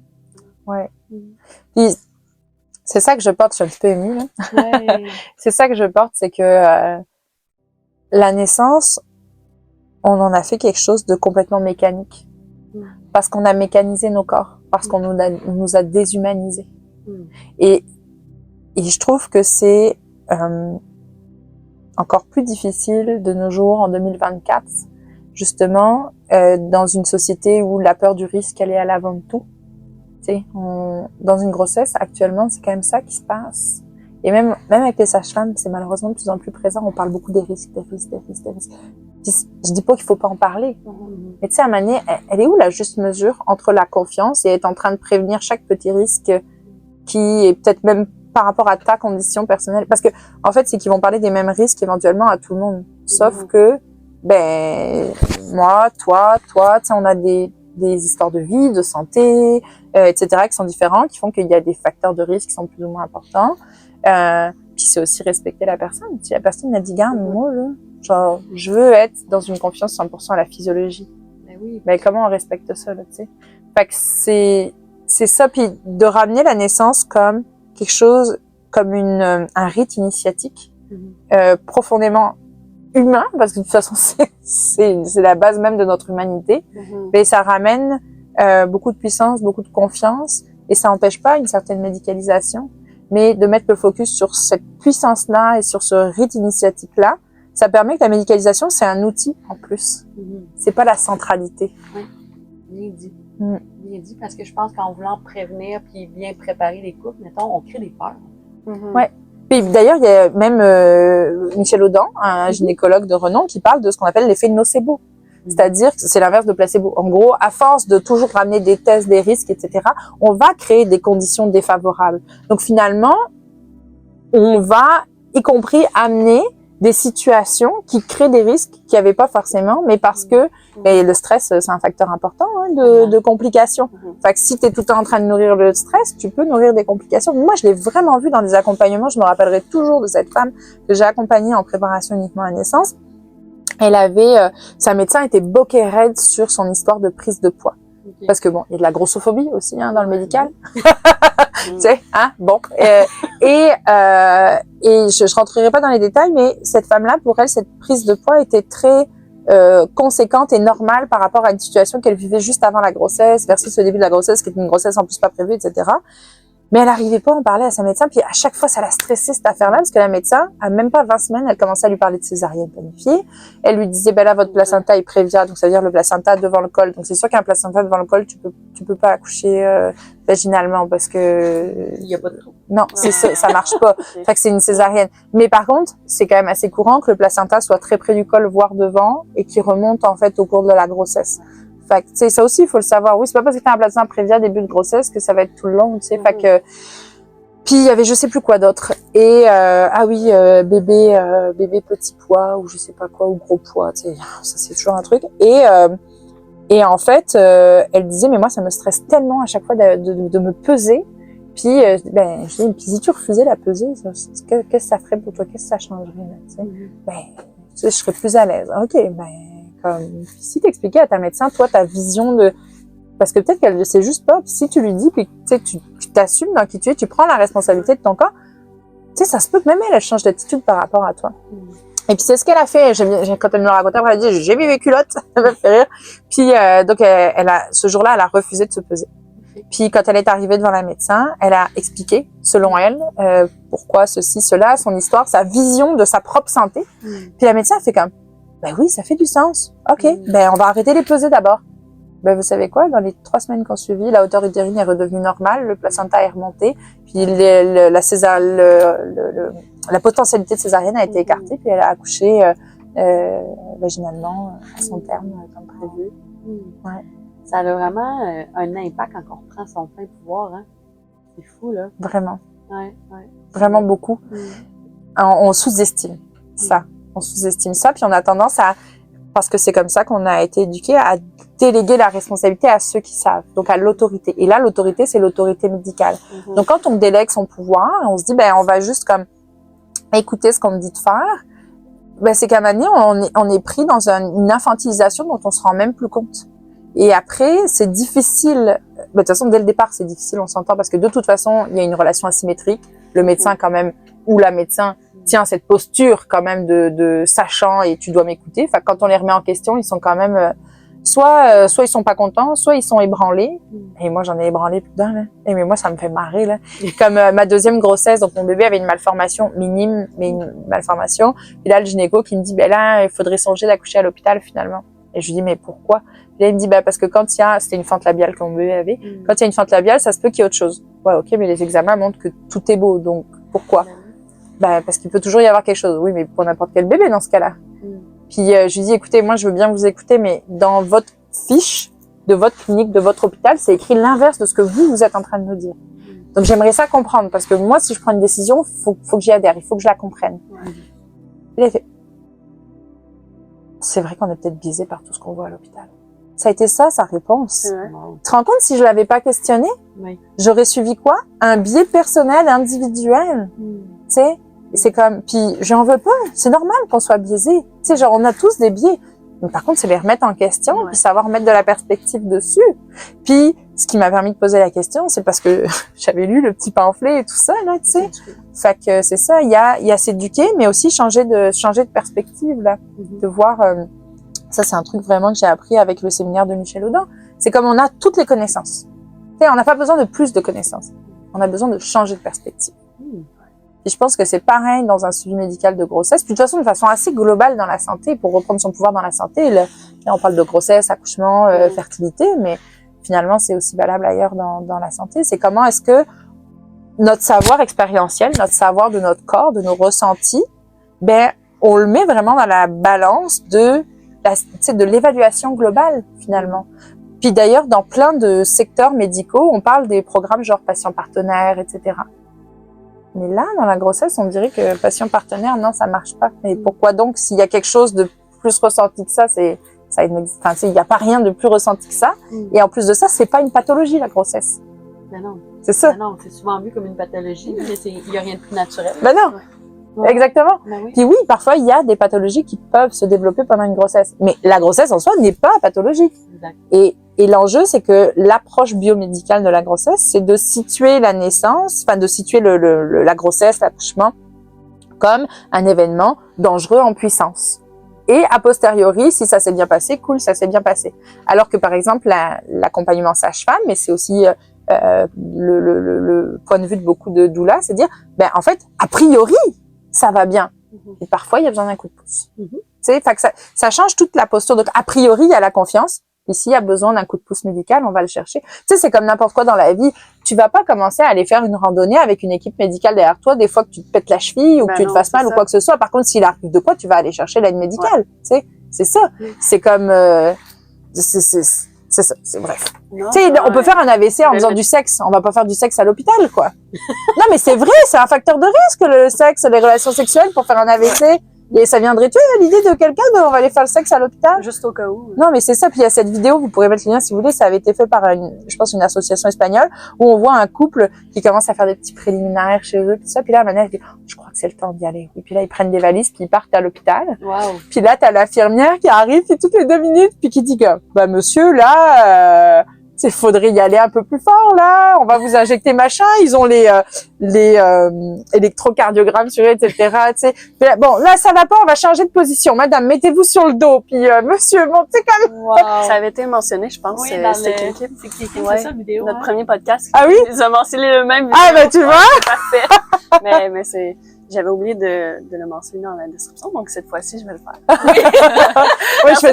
Ouais. Puis c'est ça que je porte, je suis un petit peu émue. Là. Ouais. C'est ça que je porte, c'est que la naissance, on en a fait quelque chose de complètement mécanique. Parce qu'on a mécanisé nos corps, parce qu'on nous a déshumanisés. Et je trouve que c'est encore plus difficile de nos jours, en 2024, justement, dans une société où la peur du risque, elle est à l'avant de tout. Tu sais, dans une grossesse, actuellement, c'est quand même ça qui se passe. Et même avec les sages-femmes, c'est malheureusement de plus en plus présent. On parle beaucoup des risques. Puis, je dis pas qu'il faut pas en parler. Mais tu sais, à un moment donné, elle est où la juste mesure entre la confiance et être en train de prévenir chaque petit risque qui est peut-être même par rapport à ta condition personnelle? Parce que, en fait, c'est qu'ils vont parler des mêmes risques éventuellement à tout le monde. Sauf que, moi, toi, tu sais, on a des histoires de vie, de santé, etc., qui sont différents, qui font qu'il y a des facteurs de risque qui sont plus ou moins importants. Puis c'est aussi respecter la personne. Si la personne a dit, garde, moi, là, genre, je veux être dans une confiance 100% à la physiologie. Ben, comment on respecte ça, là, tu sais? Fait que c'est ça, puis de ramener la naissance comme quelque chose, comme un rite initiatique, profondément humain, parce que de toute façon, c'est la base même de notre humanité. Mais ça ramène beaucoup de puissance, beaucoup de confiance, et ça n'empêche pas une certaine médicalisation, mais de mettre le focus sur cette puissance-là et sur ce rite initiatique-là, ça permet que la médicalisation, c'est un outil en plus. C'est pas la centralité. Oui, bien dit. Bien dit, parce que je pense qu'en voulant prévenir puis bien préparer les couples, mettons, on crée des peurs. Ouais. Puis d'ailleurs, il y a même Michel Audin, un gynécologue de renom, qui parle de ce qu'on appelle l'effet nocebo. C'est-à-dire que c'est l'inverse de placebo. En gros, à force de toujours ramener des tests, des risques, etc., on va créer des conditions défavorables. Donc finalement, on va, y compris, amener des situations qui créent des risques qu'il n'y avait pas forcément, mais parce que le stress, c'est un facteur important de complications. Fait que si tu es tout le temps en train de nourrir le stress, tu peux nourrir des complications. Moi, je l'ai vraiment vu dans des accompagnements. Je me rappellerai toujours de cette femme que j'ai accompagnée en préparation uniquement à la naissance. Elle avait, sa médecin était boquée raide sur son histoire de prise de poids. Okay. Parce que bon, il y a de la grossophobie aussi dans le médical. Tu sais, bon. Et je rentrerai pas dans les détails, mais cette femme-là, pour elle, cette prise de poids était très conséquente et normale par rapport à une situation qu'elle vivait juste avant la grossesse versus le début de la grossesse, qui était une grossesse en plus pas prévue, etc. Mais elle n'arrivait pas à en parler à sa médecin, puis à chaque fois, ça l'a stressée, cette affaire-là, parce que la médecin, à même pas 20 semaines, elle commençait à lui parler de césarienne planifiée. Elle lui disait, ben là, votre placenta est prévia, donc ça veut dire le placenta devant le col. Donc c'est sûr qu'un placenta devant le col, tu peux pas accoucher vaginalement, parce que... Il y a pas de trou. Non, ça marche pas. Fait que c'est une césarienne. Mais par contre, c'est quand même assez courant que le placenta soit très près du col, voire devant, et qui remonte, en fait, au cours de la grossesse. Fait que, tu sais, ça aussi, il faut le savoir. Oui, c'est pas parce que t'as un placenta prévia début de grossesse que ça va être tout le long, tu sais. Fait que, puis il y avait je sais plus quoi d'autre. Et, bébé petit poids, ou je sais pas quoi, ou gros poids, tu sais. Ça, c'est toujours un truc. Et en fait, elle disait, mais moi, ça me stresse tellement à chaque fois de me peser. Puis, je dis, puis si tu refusais la pesée, qu'est-ce que ça ferait pour toi? Qu'est-ce que ça changerait, là, tu sais? Tu sais, je serais plus à l'aise. OK, si t'expliquais à ta médecin, toi, ta vision de... Parce que peut-être qu'elle ne sait juste pas, puis si tu lui dis, puis tu sais, tu t'assumes dans qui tu es, tu prends la responsabilité de ton corps, tu sais, ça se peut que même elle change d'attitude par rapport à toi. Et puis c'est ce qu'elle a fait. Quand elle me le racontait, elle a dit, j'ai mis mes culottes, ça m'a fait rire. Puis donc ce jour-là, elle a refusé de se peser. Puis quand elle est arrivée devant la médecin, elle a expliqué, selon elle, pourquoi ceci, cela, son histoire, sa vision de sa propre santé. Puis la médecin a fait comme, ben oui, ça fait du sens. OK, ben on va arrêter les peser d'abord. Ben vous savez quoi, dans les 3 semaines qu'on suivi, la hauteur utérine est redevenue normale, le placenta est remonté, puis la potentialité de césarienne a été écartée, puis elle a accouché vaginalement à son terme, comme prévu. Ouais. Ça a vraiment un impact quand on reprend son plein pouvoir, hein. C'est fou, là. Vraiment. Ouais. Vraiment beaucoup. On sous-estime ça. On sous-estime ça, puis on a tendance à, parce que c'est comme ça qu'on a été éduqués, à déléguer la responsabilité à ceux qui savent, donc à l'autorité. Et là, l'autorité, c'est l'autorité médicale. Donc, quand on délègue son pouvoir, on se dit, ben, on va juste comme écouter ce qu'on me dit de faire. Ben, c'est qu'à un moment donné, on est pris dans une infantilisation dont on se rend même plus compte. Et après, c'est difficile. Ben, de toute façon, dès le départ, c'est difficile, on s'entend, parce que de toute façon, il y a une relation asymétrique. Le médecin, quand même, ou la médecin, tient cette posture quand même de sachant et tu dois m'écouter. Enfin, quand on les remet en question, ils sont quand même soit ils sont pas contents, soit ils sont ébranlés. Et moi, j'en ai ébranlé plus d'un, là. Et mais moi, ça me fait marrer, là. Comme ma deuxième grossesse, donc mon bébé avait une malformation minime, mais une malformation. Puis là, le gynéco qui me dit, ben là, il faudrait songer d'accoucher à l'hôpital finalement. Et je lui dis, mais pourquoi? Puis là, il me dit, ben parce que quand il y a, c'était une fente labiale que mon bébé avait. Quand il y a une fente labiale, ça se peut qu'il y ait autre chose. Ouais, ok, mais les examens montrent que tout est beau, donc pourquoi? Ben, parce qu'il peut toujours y avoir quelque chose. Oui, mais pour n'importe quel bébé dans ce cas-là. Puis je lui dis, écoutez, moi je veux bien vous écouter, mais dans votre fiche de votre clinique, de votre hôpital, c'est écrit l'inverse de ce que vous êtes en train de nous dire. Donc j'aimerais ça comprendre, parce que moi, si je prends une décision, faut que j'y adhère, il faut que je la comprenne. Il a fait, c'est vrai qu'on est peut-être biaisé par tout ce qu'on voit à l'hôpital. Ça a été ça, sa réponse. Tu te rends compte, si je l'avais pas questionné, j'aurais suivi quoi? Un biais personnel, individuel. Tu sais? C'est comme, puis j'en veux pas. C'est normal qu'on soit biaisé. Tu sais, genre, on a tous des biais. Mais par contre, c'est les remettre en question, puis savoir mettre de la perspective dessus. Puis, ce qui m'a permis de poser la question, c'est parce que j'avais lu le petit pamphlet et tout ça, là, tu sais. Fait que c'est ça, il y a s'éduquer, mais aussi changer de perspective, là. De voir, ça, c'est un truc vraiment que j'ai appris avec le séminaire de Michel Audin. C'est comme on a toutes les connaissances. Tu sais, on n'a pas besoin de plus de connaissances. On a besoin de changer de perspective. Et je pense que c'est pareil dans un suivi médical de grossesse. Puis de toute façon, de façon assez globale dans la santé, pour reprendre son pouvoir dans la santé. Là, on parle de grossesse, accouchement, fertilité, mais finalement, c'est aussi valable ailleurs dans la santé. C'est comment est-ce que notre savoir expérientiel, notre savoir de notre corps, de nos ressentis, ben, on le met vraiment dans la balance de de l'évaluation globale finalement. Puis d'ailleurs, dans plein de secteurs médicaux, on parle des programmes genre patient partenaire, etc. Mais là, dans la grossesse, on dirait que patient partenaire, non, ça marche pas. Mais pourquoi donc, s'il y a quelque chose de plus ressenti que ça, ça n'existe. Enfin, il n'y a pas rien de plus ressenti que ça. Et en plus de ça, c'est pas une pathologie, la grossesse. Ben non. C'est ça. Ben non, c'est souvent vu comme une pathologie, mais il n'y a rien de plus naturel. Ben non. Ouais. Exactement. Ben oui. Puis oui, parfois, il y a des pathologies qui peuvent se développer pendant une grossesse. Mais la grossesse en soi n'est pas pathologique. Exact. Et l'enjeu, c'est que l'approche biomédicale de la grossesse, c'est de situer la naissance, enfin de situer la grossesse, l'accouchement, comme un événement dangereux en puissance. Et a posteriori, si ça s'est bien passé, cool, ça s'est bien passé. Alors que par exemple, l'accompagnement sage-femme, mais c'est aussi le point de vue de beaucoup de doulas, c'est dire, ben en fait, a priori, ça va bien. Et parfois, il y a besoin d'un coup de pouce. Tu sais, fait que ça change toute la posture. Donc, a priori, il y a la confiance. Et s'il y a besoin d'un coup de pouce médical, on va le chercher. Tu sais, c'est comme n'importe quoi dans la vie. Tu vas pas commencer à aller faire une randonnée avec une équipe médicale derrière toi des fois que tu te pètes la cheville ou que tu te fasses mal ou quoi que ce soit. Par contre, s'il arrive de quoi, tu vas aller chercher l'aide médicale. Tu sais, c'est ça. C'est comme... c'est ça, c'est bref. Tu sais, on peut faire un AVC en faisant du sexe. On va pas faire du sexe à l'hôpital, quoi. Non, mais c'est vrai, c'est un facteur de risque, le sexe, les relations sexuelles pour faire un AVC. Et ça viendrait-tu l'idée de quelqu'un de on va aller faire le sexe à l'hôpital? Juste au cas où. Non, mais c'est ça. Puis il y a cette vidéo, vous pourrez mettre le lien si vous voulez. Ça avait été fait par je pense, une association espagnole où on voit un couple qui commence à faire des petits préliminaires chez eux, tout ça. Puis là, maintenant, elle dit, je crois que c'est le temps d'y aller. Et puis là, ils prennent des valises puis ils partent à l'hôpital. Wow. Puis là, t'as l'infirmière qui arrive puis toutes les 2 minutes puis qui dit que, bah, monsieur, là, il faudrait y aller un peu plus fort, là. On va vous injecter machin. Ils ont les électrocardiogrammes sur eux, etc. Tu sais. Bon, là, ça va pas. On va changer de position. Madame, mettez-vous sur le dos. Puis, monsieur, montez comme... Wow. Ça avait été mentionné, je pense. Oui, dans c'était l'équipe. c'est ça, vidéo. Notre premier podcast. Ah oui? Ils ont mentionné le même. Ah, ben, tu vois? C'est parfait. mais c'est, j'avais oublié de le mentionner dans la description, donc cette fois-ci, je vais le faire. Oui, je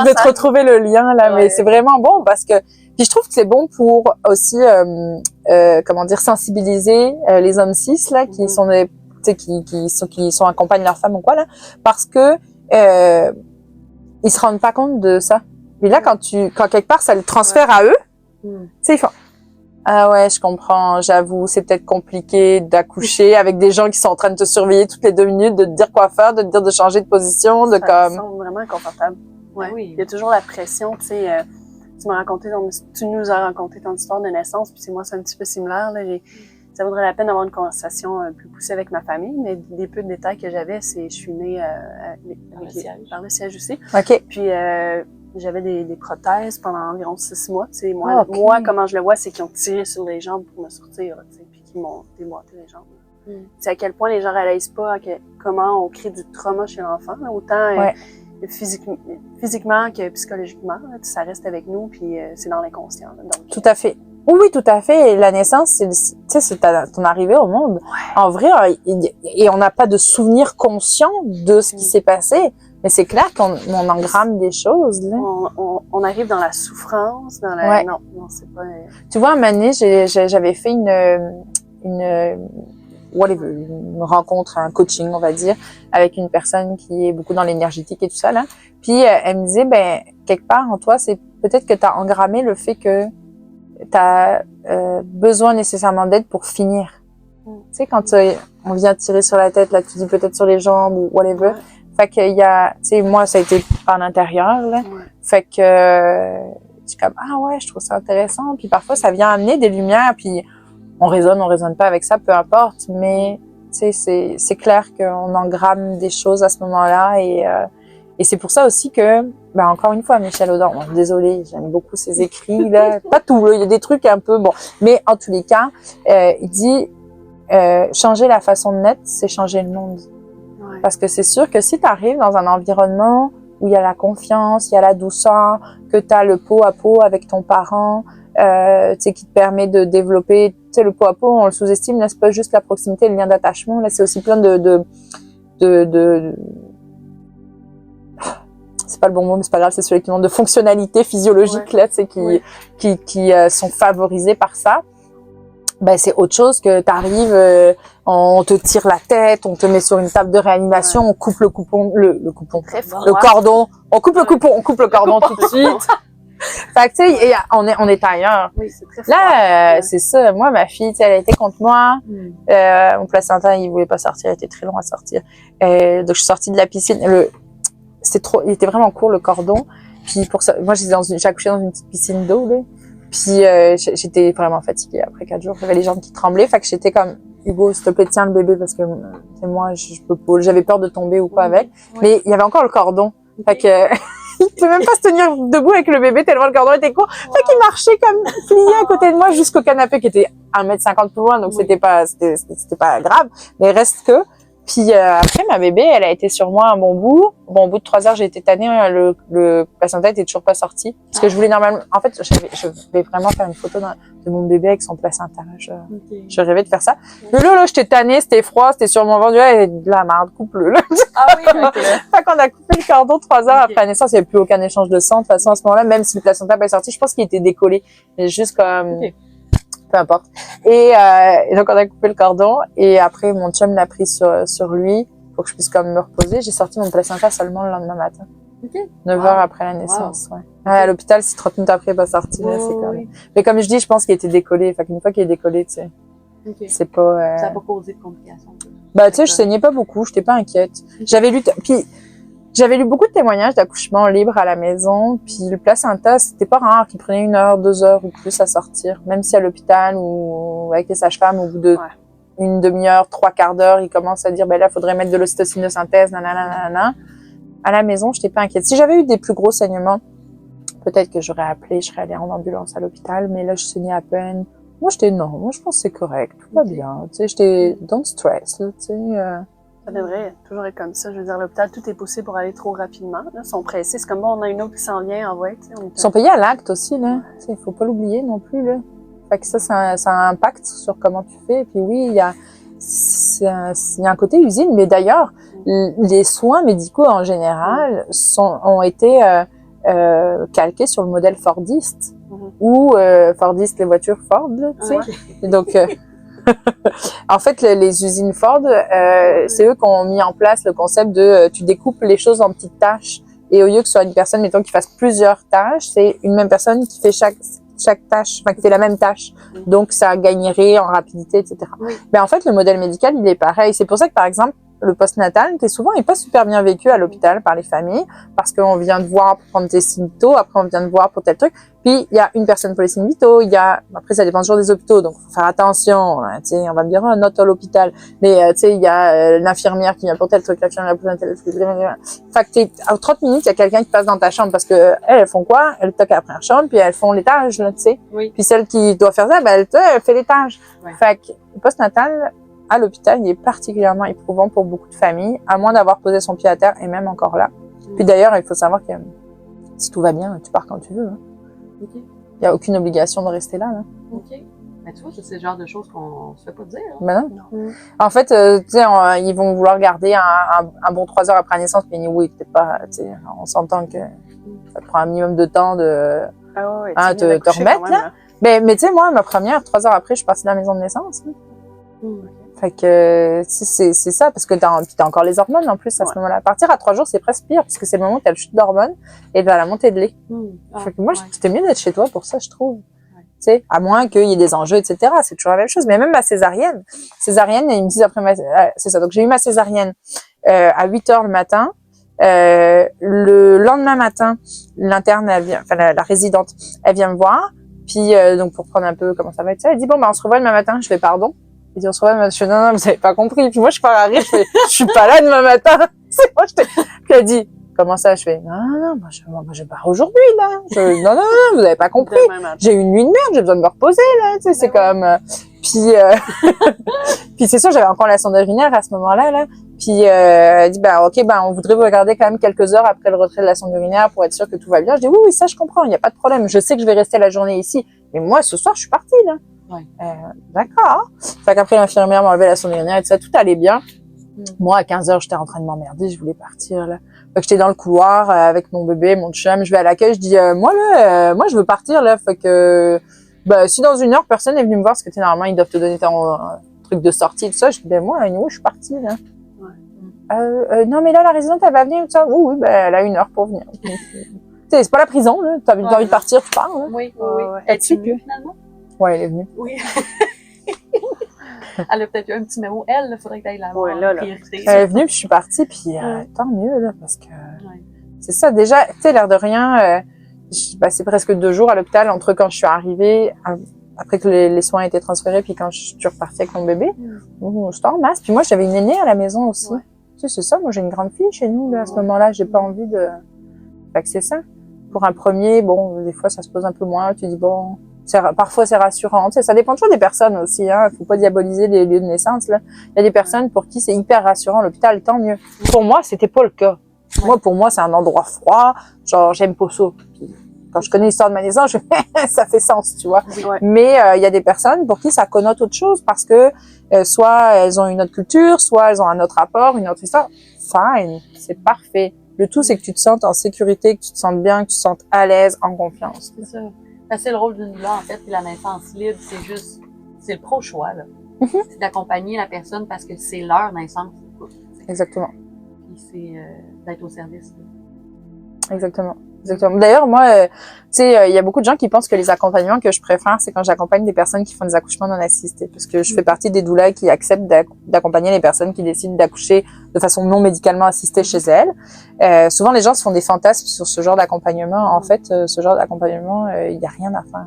vais te retrouver le lien, là. Ouais. Mais c'est vraiment bon parce que, puis je trouve que c'est bon pour aussi, comment dire, sensibiliser les hommes cis là qui sont des, tu sais, qui sont accompagnent leurs femmes ou quoi là, parce que ils se rendent pas compte de ça. Mais là, quand quelque part ça le transfère à eux, tu sais, ils font ah ouais, je comprends, j'avoue, c'est peut-être compliqué d'accoucher avec des gens qui sont en train de te surveiller toutes les 2 minutes, de te dire quoi faire, de te dire de changer de position, de ça semble vraiment inconfortable. Ouais. Oui. Il y a toujours la pression, tu sais. Tu nous as raconté ton histoire de naissance, puis moi, c'est un petit peu similaire. Là, ça vaudrait la peine d'avoir une conversation plus poussée avec ma famille, mais des peu de détails que j'avais, c'est je suis née par le siège aussi. OK. Puis j'avais des prothèses pendant environ 6 mois. Tu sais, moi, comment je le vois, c'est qu'ils ont tiré sur les jambes pour me sortir, tu sais, puis qu'ils m'ont déboîté les jambes. C'est à quel point les gens réalisent pas comment on crée du trauma chez l'enfant, là, autant physiquement que psychologiquement, là, ça reste avec nous, puis c'est dans l'inconscient. Là, donc, tout à fait. Oui, tout à fait. Et la naissance, c'est ton arrivée au monde. Ouais. En vrai, et on n'a pas de souvenir conscient de ce qui s'est passé. Mais c'est clair qu'on engramme des choses, là. On arrive dans la souffrance, dans la... Non, c'est pas... Tu vois, un moment donné, j'avais fait une rencontre, un coaching, on va dire, avec une personne qui est beaucoup dans l'énergétique et tout ça, là. Puis, elle me disait, ben, quelque part en toi, c'est peut-être que t'as engrammé le fait que t'as besoin nécessairement d'aide pour finir. Tu sais, quand on vient tirer sur la tête, là, tu dis peut-être sur les jambes ou whatever. Fait qu'il y a, tu sais, moi, ça a été par l'intérieur, là. Fait que, je suis comme, ah ouais, je trouve ça intéressant. Puis parfois, ça vient amener des lumières, puis on raisonne pas avec ça, peu importe. Mais, tu sais, c'est clair qu'on engramme des choses à ce moment-là. Et c'est pour ça aussi que, ben, encore une fois, Michel Audin, bon, désolée, j'aime beaucoup ses écrits, là. Pas tout, là. Il y a des trucs un peu, bon. Mais, en tous les cas, il dit, changer la façon de naître, c'est changer le monde. Parce que c'est sûr que si tu arrives dans un environnement où il y a la confiance, il y a la douceur, que tu as le pot à pot avec ton parent, tu sais, qui te permet de développer, tu sais, le pot à pot, on le sous-estime, là, c'est pas juste la proximité, le lien d'attachement, là, c'est aussi plein de c'est pas le bon mot, mais c'est pas grave, c'est celui qui demande de fonctionnalités physiologiques, là, tu sais, qui sont favorisées par ça. ben c'est autre chose que t'arrives, on te tire la tête, on te met sur une table de réanimation, on coupe le coupon, le coupon, le cordon, on coupe le coupon, on coupe le cordon tout de suite. Fait que tu sais, on est ailleurs. Oui, c'est très froid. Là, c'est ça. Moi, ma fille, tu sais, elle était contre moi. Mon placenta, il voulait pas sortir, il était très long à sortir. Donc je suis sortie de la piscine. Il était vraiment court le cordon. Puis pour ça, moi j'ai accouché dans une petite piscine d'eau là. Puis j'étais vraiment fatiguée après 4 jours. J'avais les jambes qui tremblaient. Fait que j'étais comme Hugo, s'il te plaît, tiens le bébé parce que moi je peux pas. J'avais peur de tomber ou quoi avec. Mais il y avait encore le cordon. Fait que il pouvait même pas se tenir debout avec le bébé tellement le cordon était court. Fait qu'il marchait comme plié à côté de moi jusqu'au canapé qui était 1,50 m plus loin, donc c'était pas grave. Mais reste que. Puis après ma bébé, elle a été sur moi un bon bout. Bon, au bout de 3 heures, j'ai été tannée. Le placenta était toujours pas sorti parce que je voulais normalement. En fait, je voulais vraiment faire une photo de mon bébé avec son placenta. Je rêvais de faire ça. Mais là, j'étais tannée, c'était froid, c'était sur mon ventre. Là, de la merde, coupe-le. Là. Ah oui, okay. Fait qu'on a coupé le cordon 3 heures après la naissance. Il n'y avait plus aucun échange de sang. De toute façon, à ce moment-là, même si le placenta n'est pas sorti, je pense qu'il était décollé. Juste comme. Peu importe. Et donc on a coupé le cordon et après mon chum l'a pris sur lui pour que je puisse comme me reposer. J'ai sorti mon placenta seulement le lendemain matin. 9 heures après la naissance, ouais. À l'hôpital, si 30 minutes après il est pas sorti, là, c'est comme. Mais comme je dis, je pense qu'il était décollé. Fait qu'une fois qu'il est décollé, tu sais. C'est pas. Ça n'a pas causé de complications. Bah tu sais, je saignais pas beaucoup, j'étais pas inquiète. J'avais lu beaucoup de témoignages d'accouchement libre à la maison, puis le placenta, c'était pas rare qu'il prenait 1 heure, 2 heures ou plus à sortir, même si à l'hôpital ou avec les sages-femmes, au bout de une demi-heure, 3/4 d'heure, ils commencent à dire, ben là, faudrait mettre de l'ocytocine de synthèse, nanana. À la maison, j'étais pas inquiète. Si j'avais eu des plus gros saignements, peut-être que j'aurais appelé, je serais allée en ambulance à l'hôpital, mais là, je saignais à peine. Moi, je pense que c'est correct, tout va bien, tu sais, j'étais, don't stress, là, tu sais, Ça devrait toujours être comme ça. Je veux dire, à l'hôpital, tout est poussé pour aller trop rapidement. Là, ils sont pressés. C'est comme bon, on a une autre qui s'en vient, envoie. Ils sont payés à l'acte aussi, là. Il faut pas l'oublier non plus, là. Fait que ça a un impact sur comment tu fais. Puis oui, il y a un côté usine, mais d'ailleurs, les soins médicaux en général ont été calqués sur le modèle Fordiste. Ou Fordiste, les voitures Ford, là, tu sais. Et donc en fait, les usines Ford, c'est eux qui ont mis en place le concept de tu découpes les choses en petites tâches et au lieu que ce soit une personne, mettons, qui fasse plusieurs tâches, c'est une même personne qui fait chaque tâche, enfin qui fait la même tâche. Donc ça gagnerait en rapidité, etc. Mais en fait, le modèle médical, il est pareil. C'est pour ça que par exemple, le postnatal, qui souvent est pas super bien vécu à l'hôpital par les familles, parce qu'on vient de voir pour prendre tes signes vitaux, après on vient de voir pour tel truc. Puis il y a une personne pour les signes vitaux, après ça dépend toujours des hôpitaux, donc faut faire attention. Hein, tu sais, on va me dire un autre à l'hôpital, mais tu sais il y a l'infirmière qui vient pour tel truc, l'infirmière pour tel truc. Fait que à 30 minutes il y a quelqu'un qui passe dans ta chambre parce que elles font quoi? Elles toquent à la première chambre puis elles font l'étage, là, tu sais. Puis celle qui doit faire ça, ben elle fait l'étage. Fait que le postnatal à l'hôpital, il est particulièrement éprouvant pour beaucoup de familles, à moins d'avoir posé son pied à terre, et même encore là. Puis d'ailleurs, il faut savoir que si tout va bien, tu pars quand tu veux. Hein. Il n'y a aucune obligation de rester là. Mais tu vois, c'est le genre de choses qu'on se fait pas dire. Hein? Ben non. En fait, tu sais, ils vont vouloir garder un bon 3 heures après la naissance, mais oui, peut-être pas, tu sais, on s'entend que ça prend un minimum de temps de te remettre, là. Mais tu sais, moi, ma première, 3 heures après, je suis partie de la maison de naissance. Fait que c'est ça, parce que t'as encore les hormones en plus à ce moment-là. À partir à 3 jours, c'est presque pire, parce que c'est le moment où t'as le chute d'hormones et t'as la montée de lait. Fait que moi, c'était mieux d'être chez toi pour ça, je trouve. Tu sais, à moins qu'il y ait des enjeux, etc. C'est toujours la même chose. Mais même ma césarienne, ils me disent après c'est ça. Donc j'ai eu ma césarienne à 8 heures le matin. Le lendemain matin, l'interne, elle vient, enfin la résidente, elle vient me voir. Puis donc pour prendre un peu comment ça va être ça, elle dit bon on se revoit demain matin. Je fais pardon. Il dit on se revoit. Je fais non vous avez pas compris. Puis moi je pars à rire. Je fais je suis pas là demain matin. C'est moi Puis elle dit comment ça? Je fais non moi je pars aujourd'hui là. Non vous avez pas compris. J'ai eu une nuit de merde. J'ai besoin de me reposer là. Tu sais c'est comme puis puis c'est sûr j'avais encore la sonde urinaire à ce moment-là là. Puis elle dit on voudrait vous regarder quand même quelques heures après le retrait de la sonde urinaire pour être sûr que tout va bien. Je dis oui ça je comprends, il y a pas de problème. Je sais que je vais rester la journée ici, mais moi ce soir je suis partie là. D'accord. Fait qu'après l'infirmière m'a enlevé la sonde urinaire et tout ça, tout allait bien. Moi à 15 heures j'étais en train de m'emmerder, je voulais partir là. Fait que j'étais dans le couloir avec mon bébé, mon chum, je vais à l'accueil, je dis moi je veux partir là, fait que bah, si dans 1 heure, personne n'est venu me voir, parce que, tu sais, normalement, ils doivent te donner ton truc de sortie, tout ça. Je dis, ben, moi, anyway, je suis partie, là. Non, mais là, la résidente, elle va venir, tout ça. Oui, ben, elle a 1 heure pour venir. Tu sais, c'est pas la prison, là. T'as envie de partir, tu pars, là. Oui. Es-tu venue, finalement? Ouais, elle est venue. Oui. Elle a peut-être eu un petit mémo. Elle, il faudrait que tu ailles la voir. Ouais, là. priorité. Elle est venue, puis je suis partie, puis tant mieux, là, parce que c'est ça. Déjà, tu sais, l'air de rien, j'ai passé presque 2 jours à l'hôpital entre quand je suis arrivée, après que les soins étaient transférés, puis quand je suis repartie avec mon bébé. J'étais en masse. Puis moi, j'avais une aînée à la maison aussi. Ouais. Tu sais, c'est ça. Moi, j'ai une grande fille chez nous, là, à ce moment-là. J'ai pas envie de... Fait que c'est ça. Pour un premier, bon, des fois, ça se pose un peu moins. Tu dis, bon... Parfois, c'est rassurant. Tu sais, ça dépend toujours des personnes aussi, hein. Faut pas diaboliser les lieux de naissance, là. Il y a des personnes pour qui c'est hyper rassurant, l'hôpital, tant mieux. Pour moi, c'était pas le cas. Moi, pour moi, c'est un endroit froid. Genre, j'aime pas ça. Puis, quand je connais l'histoire de ma naissance, ça fait sens, tu vois. Ouais. Mais, il y a des personnes pour qui ça connote autre chose parce que, soit elles ont une autre culture, soit elles ont un autre rapport, une autre histoire. Fine. C'est parfait. Le tout, c'est que tu te sentes en sécurité, que tu te sentes bien, que tu te sentes à l'aise, en confiance. C'est ça. C'est le rôle d'une doula, en fait, puis la naissance libre, c'est le pro-choix, là. C'est d'accompagner la personne parce que c'est leur naissance. Exactement. Puis c'est d'être au service. Là. Exactement. D'ailleurs, moi, tu sais, il y a beaucoup de gens qui pensent que les accompagnements que je préfère, c'est quand j'accompagne des personnes qui font des accouchements non assistés. Parce que je fais partie des doulas qui acceptent d'accompagner les personnes qui décident d'accoucher de façon non médicalement assistée chez elles. Souvent, les gens se font des fantasmes sur ce genre d'accompagnement. En fait, ce genre d'accompagnement, il y a rien à faire.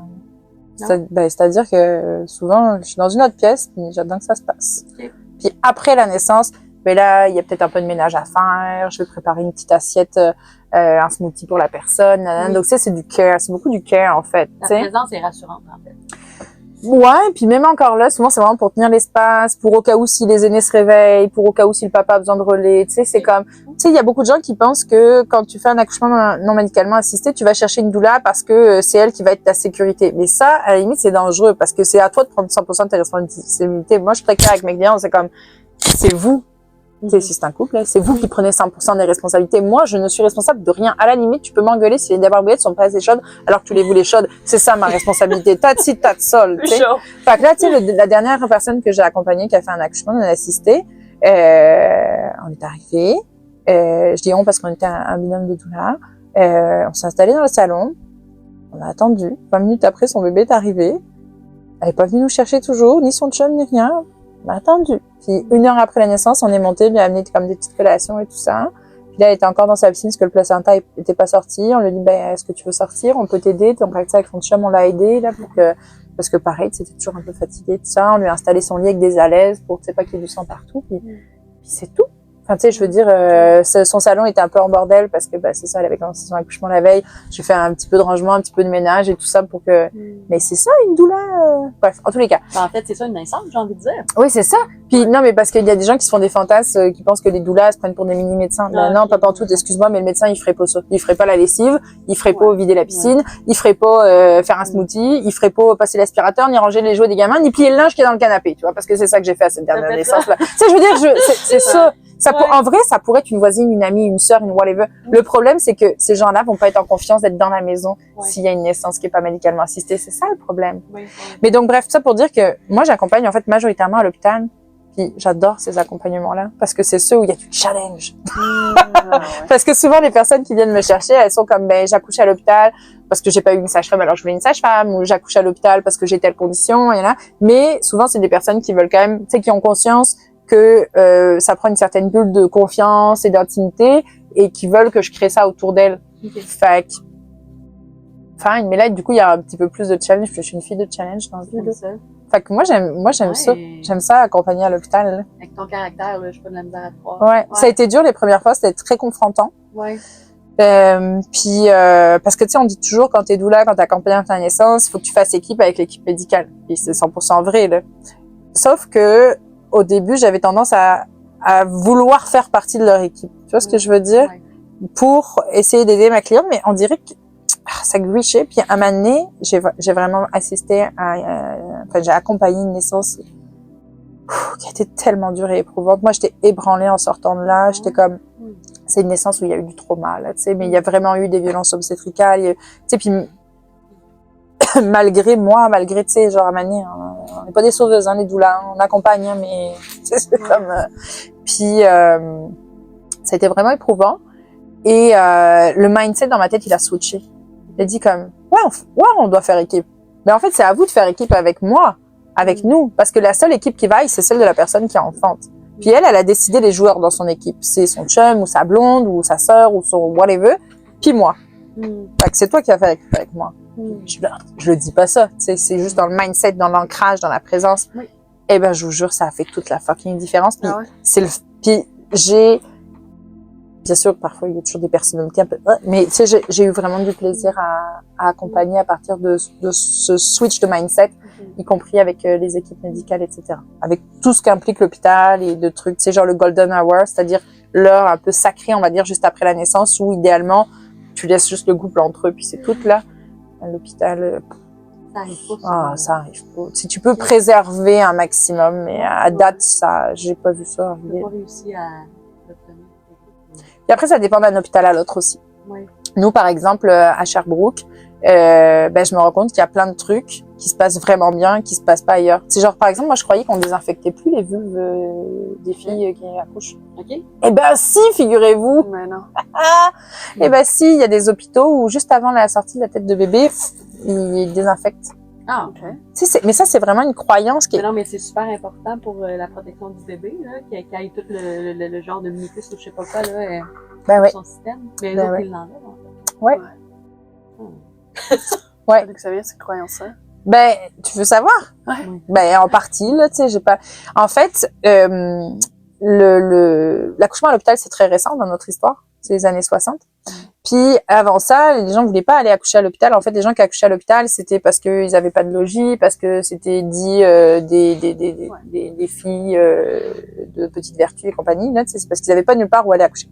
C'est-à-dire que souvent, je suis dans une autre pièce, mais j'attends que ça se passe. Okay. Puis après la naissance, ben là, il y a peut-être un peu de ménage à faire. Je vais préparer une petite assiette, un smoothie pour la personne. Oui. Donc ça, c'est du care. C'est beaucoup du care, en fait. La t'sais. présence est rassurante, en fait. Ouais, puis même encore là, souvent, c'est vraiment pour tenir l'espace, pour au cas où si les aînés se réveillent, pour au cas où si le papa a besoin de relais. Tu sais, c'est comme... Tu sais, il y a beaucoup de gens qui pensent que quand tu fais un accouchement non médicalement assisté, tu vas chercher une doula parce que c'est elle qui va être ta sécurité. Mais ça, à la limite, c'est dangereux parce que c'est à toi de prendre 100% de tes responsabilités. Moi, je suis très claire avec mes clients, c'est comme... C'est vous. Si c'est un couple, c'est vous qui prenez 100% des responsabilités. Moi, je ne suis responsable de rien. À la limite, tu peux m'engueuler si les débarbouillettes sont pas assez chaudes alors que tu les voulais chaudes. C'est ça ma responsabilité. T'as de ci, t'as de sol, tu sais. Fait que là, tu sais, la dernière personne que j'ai accompagnée qui a fait un accouchement non assisté, on est arrivé. Je dis on parce qu'on était un binôme de doula. On s'est installé dans le salon. On a attendu. 20 minutes après, son bébé est arrivé. Elle est pas venue nous chercher toujours, ni son chum, ni rien. On a attendu. Puis 1 heure après la naissance, on est monté, lui a amené comme des petites collations et tout ça. Puis là, elle était encore dans sa piscine parce que le placenta était pas sorti. On lui a dit, ben, est-ce que tu veux sortir? On peut t'aider. Donc, avec son chum, on l'a aidé, là, parce que pareil, c'était toujours un peu fatigué, tout ça. On lui a installé son lit avec des alaises pour, tu sais, pas qu'il y ait du sang partout. Puis c'est tout. Enfin, tu sais, je veux dire, son salon était un peu en bordel parce que, bah, c'est ça, elle avait commencé son accouchement la veille. J'ai fait un petit peu de rangement, un petit peu de ménage et tout ça pour que, mais c'est ça, une doula, bref, en tous les cas. En fait, c'est ça une naissance, j'ai envie de dire. Oui, c'est ça. Puis, non, mais parce qu'il y a des gens qui se font des fantasmes, qui pensent que les doulas se prennent pour des mini-médecins. Non, pas pantoute, excuse-moi, mais le médecin, il ferait pas ça. Il ferait pas la lessive, il ferait pas vider la piscine, il ferait pas faire un smoothie, il ferait pas passer l'aspirateur, ni ranger les jouets des gamins, ni plier le linge qui est dans le canapé, tu vois, parce que c'est ça que j'ai fait à cette dernière naissance-là. Tu sais, je veux dire, c'est ça. En vrai, ça pourrait être une voisine, une amie, une sœur, une whatever. Le problème, c'est que ces gens-là vont pas être en confiance d'être dans la maison s'il y a une naissance qui est pas médicalement assistée. C'est ça le problème. Mais donc, bref, tout ça pour dire que moi, j'accompagne en fait majoritairement à l'hôpital. Puis j'adore ces accompagnements-là parce que c'est ceux où il y a du challenge. Parce que souvent, les personnes qui viennent me chercher, elles sont comme, ben, j'accouche à l'hôpital parce que j'ai pas eu une sage-femme, alors je voulais une sage-femme, ou j'accouche à l'hôpital parce que j'ai telle condition, et là. Mais souvent, c'est des personnes qui veulent quand même, tu sais, qui ont conscience que ça prend une certaine bulle de confiance et d'intimité et qui veulent que je crée ça autour d'elles. Fait que, fine. Mais là, du coup, il y a un petit peu plus de challenge. Je suis une fille de challenge dans la vie. Fait que moi, j'aime ça. J'aime ça, accompagner à l'hôpital. Là. Avec ton caractère, là, je suis pas de la misère à te croire. Ouais. Ça a été dur les premières fois. C'était très confrontant. Ouais. Puis parce que tu sais, on dit toujours quand t'es doula, quand t'accompagnes à ta naissance, il faut que tu fasses équipe avec l'équipe médicale. Puis c'est 100% vrai, là. Sauf que, au début, j'avais tendance à vouloir faire partie de leur équipe. Tu vois ce que je veux dire? Pour essayer d'aider ma cliente, mais on dirait que ça grichait. Puis à un moment donné, j'ai vraiment assisté à... j'ai accompagné une naissance qui a été tellement dure et éprouvante. Moi, j'étais ébranlée en sortant de là. J'étais comme... C'est une naissance où il y a eu du trauma, là, tu sais. Mais il y a vraiment eu des violences obstétricales. Tu sais, puis... malgré moi, malgré, tu sais, genre, à manier, on n'est pas des sauveuses, hein, les doulas, on accompagne, hein, mais c'est comme... Puis, ça a été vraiment éprouvant. Et le mindset dans ma tête, il a switché. Il a dit comme, ouais, on doit faire équipe. Mais en fait, c'est à vous de faire équipe avec moi, avec nous, parce que la seule équipe qui vaille, c'est celle de la personne qui est enfante. Puis elle a décidé les joueurs dans son équipe. C'est son chum, ou sa blonde, ou sa sœur, ou son whatever, puis moi. Fait que c'est toi qui vas faire équipe avec moi. Je le dis pas ça, tu sais, c'est juste dans le mindset, dans l'ancrage, dans la présence. Oui. Eh ben, je vous jure, ça a fait toute la fucking différence. Puis Ah ouais? puis bien sûr, parfois, il y a toujours des personnalités un peu, mais tu sais, j'ai eu vraiment du plaisir à accompagner à partir de ce switch de mindset, y compris avec les équipes médicales, etc. Avec tout ce qu'implique l'hôpital et de trucs, tu sais, genre le golden hour, c'est-à-dire l'heure un peu sacrée, on va dire, juste après la naissance, où idéalement, tu laisses juste le couple entre eux, puis c'est tout là. À l'hôpital, Ça arrive pas. ça arrive pas. Si tu peux préserver un maximum, mais à date, ça, j'ai pas vu ça J'ai arriver. pas réussi à l'obtenir. Et après, ça dépend d'un hôpital à l'autre aussi. Oui. Nous, par exemple, à Sherbrooke, je me rends compte qu'il y a plein de trucs qui se passent vraiment bien, qui se passent pas ailleurs. C'est genre, par exemple, moi, je croyais qu'on désinfectait plus les vulves des filles qui accouchent. OK? Eh ben, si, figurez-vous. Mais non. Eh ben, si, il y a des hôpitaux où juste avant la sortie de la tête de bébé, ils désinfectent. Ah, OK. Tu sais, mais ça, c'est vraiment une croyance qui mais est... non, mais c'est super important pour la protection du bébé, là, qu'il ait tout le genre de mucus ou je sais pas quoi, là, Ben ouais. son système. Mais les Ben autres, ouais. ils l'enlèvent, en fait. Ouais. Ouais. D'où que ça vient, cette croyance-là? Ben, tu veux savoir? Ouais. Ben, en partie, là, tu sais, j'ai pas... En fait, l'accouchement à l'hôpital, c'est très récent dans notre histoire. C'est les années 60. Puis, avant ça, les gens voulaient pas aller accoucher à l'hôpital. En fait, les gens qui accouchaient à l'hôpital, c'était parce qu'ils avaient pas de logis, parce que c'était dit des filles de petite vertu et compagnie, là, tu sais, c'est parce qu'ils avaient pas nulle part où aller accoucher.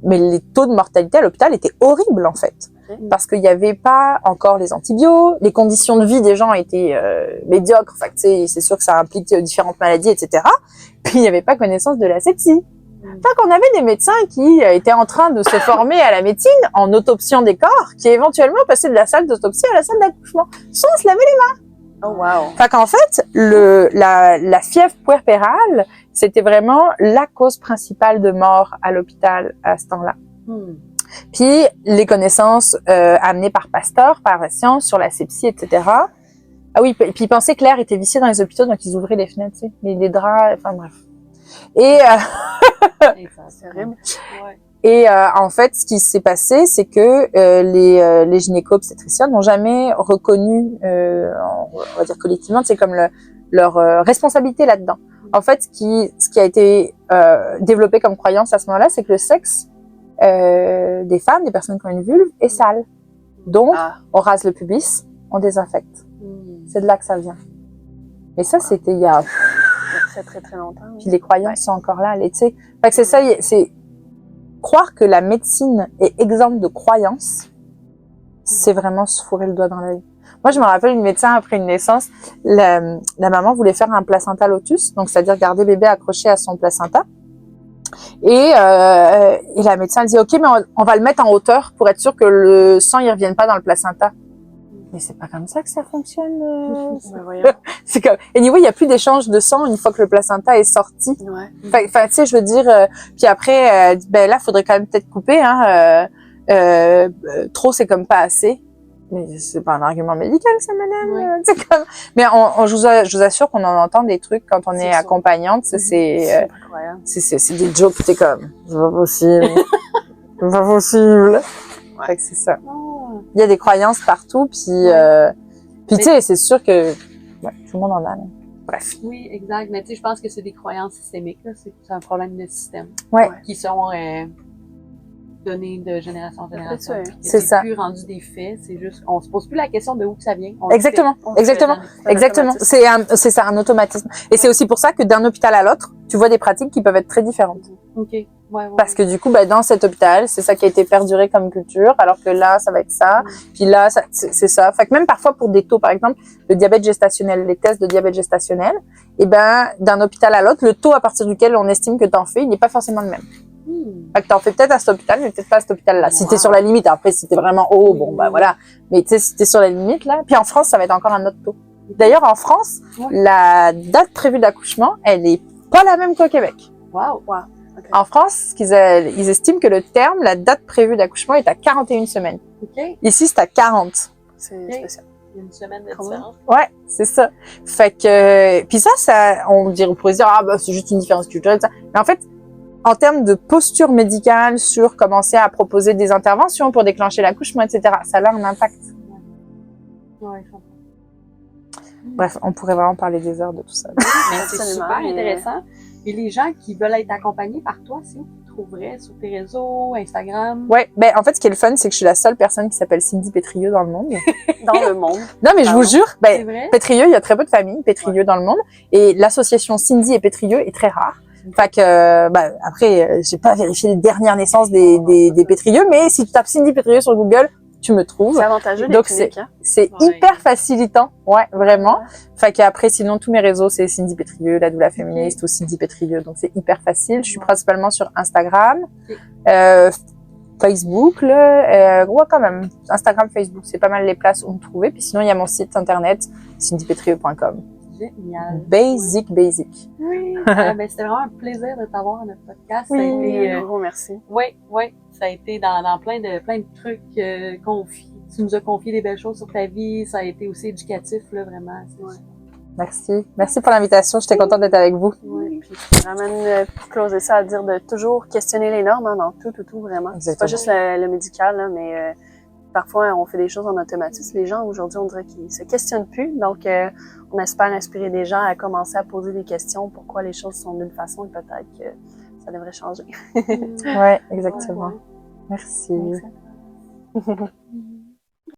Mais les taux de mortalité à l'hôpital étaient horribles, en fait. Parce qu'il y avait pas encore les antibiotiques, les conditions de vie des gens étaient médiocres. Enfin, tu sais, c'est sûr que ça implique différentes maladies, etc. Puis, il n'y avait pas connaissance de la sepsie. Fait qu'on avait des médecins qui étaient en train de se former à la médecine en autopsiant des corps, qui éventuellement passaient de la salle d'autopsie à la salle d'accouchement, sans se laver les Oh, wow. Fait qu'en fait, la fièvre puerpérale, c'était vraiment la cause principale de mort à l'hôpital à ce temps-là. Puis les connaissances amenées par Pasteur, par la science sur la sepsie, etc. Ah oui, puis ils pensaient que l'air était vicié dans les hôpitaux, donc ils ouvraient les fenêtres, tu sais, les draps, enfin bref. Et C'est horrible. Ouais. Et en fait, ce qui s'est passé, c'est que les gynéco-obstétriciens n'ont jamais reconnu, on va dire collectivement, c'est comme leur responsabilité là-dedans. En fait, ce qui a été développé comme croyance à ce moment-là, c'est que le sexe des femmes, des personnes qui ont une vulve, est sale. Donc, on rase le pubis, on désinfecte. C'est de là que ça vient. Mais ça, c'était il y a très, très, très longtemps. Oui. Puis les croyances sont encore là, tu sais. Fait que c'est ça, c'est croire que la médecine est exempte de croyances, c'est vraiment se fourrer le doigt dans l'œil. Moi, je me rappelle une médecin après une naissance, la maman voulait faire un placenta lotus, donc c'est-à-dire garder bébé accroché à son placenta. Et la médecin elle dit OK, mais on va le mettre en hauteur pour être sûr que le sang il revienne pas dans le placenta. Mais c'est pas comme ça que ça fonctionne. C'est comme anyway, il y a plus d'échange de sang une fois que le placenta est sorti. Ouais. Enfin, tu sais, je veux dire. Puis après, ben là, faudrait quand même peut-être couper. Hein. Trop, c'est comme pas assez. Mais c'est pas un argument médical, ça, madame. Ouais. C'est comme. Mais je vous assure qu'on en entend des trucs quand on est accompagnante. C'est des jokes. C'est comme c'est pas possible. C'est pas possible. Ouais. Fait que c'est ça. Il y a des croyances partout, puis tu sais, c'est sûr que tout le monde en a. Là. Bref. Oui, exact. Mais tu sais, je pense que c'est des croyances systémiques. Là. C'est un problème de système. Ouais. Qui sont données de génération en génération. C'est ça. C'est plus rendu des faits. C'est juste, on se pose plus la question de où que ça vient. Exactement. C'est ça, un automatisme. Et c'est aussi pour ça que d'un hôpital à l'autre, tu vois des pratiques qui peuvent être très différentes. OK. Ouais, parce que du coup, dans cet hôpital, c'est ça qui a été perduré comme culture, alors que là, ça va être ça. Puis là, c'est ça. Fait que même parfois pour des taux, par exemple, le diabète gestationnel, les tests de diabète gestationnel, d'un hôpital à l'autre, le taux à partir duquel on estime que t'en fais, il n'est pas forcément le même. Fait que t'en fais peut-être à cet hôpital, mais peut-être pas à cet hôpital-là. Si t'es sur la limite, après, si t'es vraiment haut, bon, bah voilà. Mais tu sais, si t'es sur la limite, là. Puis en France, ça va être encore un autre taux. D'ailleurs, en France, la date prévue d'accouchement, elle est pas la même qu'au Québec. Wow. Wow. Okay. En France, ils estiment que le terme, la date prévue d'accouchement est à 41 semaines. OK. Ici, c'est à 40. C'est Ok. spécial. Il y a une semaine de différence. Ouais, c'est ça. Fait que, puis ça, on pourrait se dire, ah, bah, c'est juste une différence culturelle, ça. Mais en fait, en termes de posture médicale sur commencer à proposer des interventions pour déclencher l'accouchement, etc., ça a un impact. Ouais, je comprends. Bref, on pourrait vraiment parler des heures de tout ça. Mais c'est Absolument, super mais- intéressant. Et les gens qui veulent être accompagnés par toi, c'est où tu trouverais? Sur tes réseaux, Instagram? Ouais, ben, en fait, ce qui est le fun, c'est que je suis la seule personne qui s'appelle Cindy Pétrieux dans le monde. Dans le monde. Non, mais je vous jure, C'est ben, vrai? Pétrieux, il y a très peu de familles Pétrieux dans le monde. Et l'association Cindy et Pétrieux est très rare. Fait que, ben, après, j'ai pas vérifié les dernières naissances des Pétrieux, mais si tu tapes Cindy Pétrieux sur Google, tu me trouves. C'est avantageux Donc, d'être unique, hein? C'est Ouais. hyper facilitant. Ouais, vraiment. Fait qu'après, sinon, tous mes réseaux, c'est Cindy Pétrieux, la doula féministe ou Cindy Pétrieux. Donc, c'est hyper facile. Je suis principalement sur Instagram, Facebook, là. Ouais, quand même. Instagram, Facebook, c'est pas mal les places où me trouver. Puis sinon, il y a mon site internet, cindypétrieux.com. Génial. Basic. Oui. Ben, c'était vraiment un plaisir de t'avoir à notre podcast. Oui. Ça a été, Un gros merci. oui. Ça a été dans plein de trucs confiés. Tu nous as confié des belles choses sur ta vie. Ça a été aussi éducatif, là, vraiment. C'est Merci pour l'invitation. J'étais contente d'être avec vous. Oui, puis je ramène pour closer ça à dire de toujours questionner les normes hein, dans tout, vraiment. C'est pas Exactement. juste le médical, là, mais parfois on fait des choses en automatisme. Les gens aujourd'hui, on dirait qu'ils se questionnent plus, donc on espère inspirer des gens à commencer à poser des questions, pourquoi les choses sont d'une façon et peut-être que ça devrait changer. Ouais, exactement. Ouais. Merci. Merci.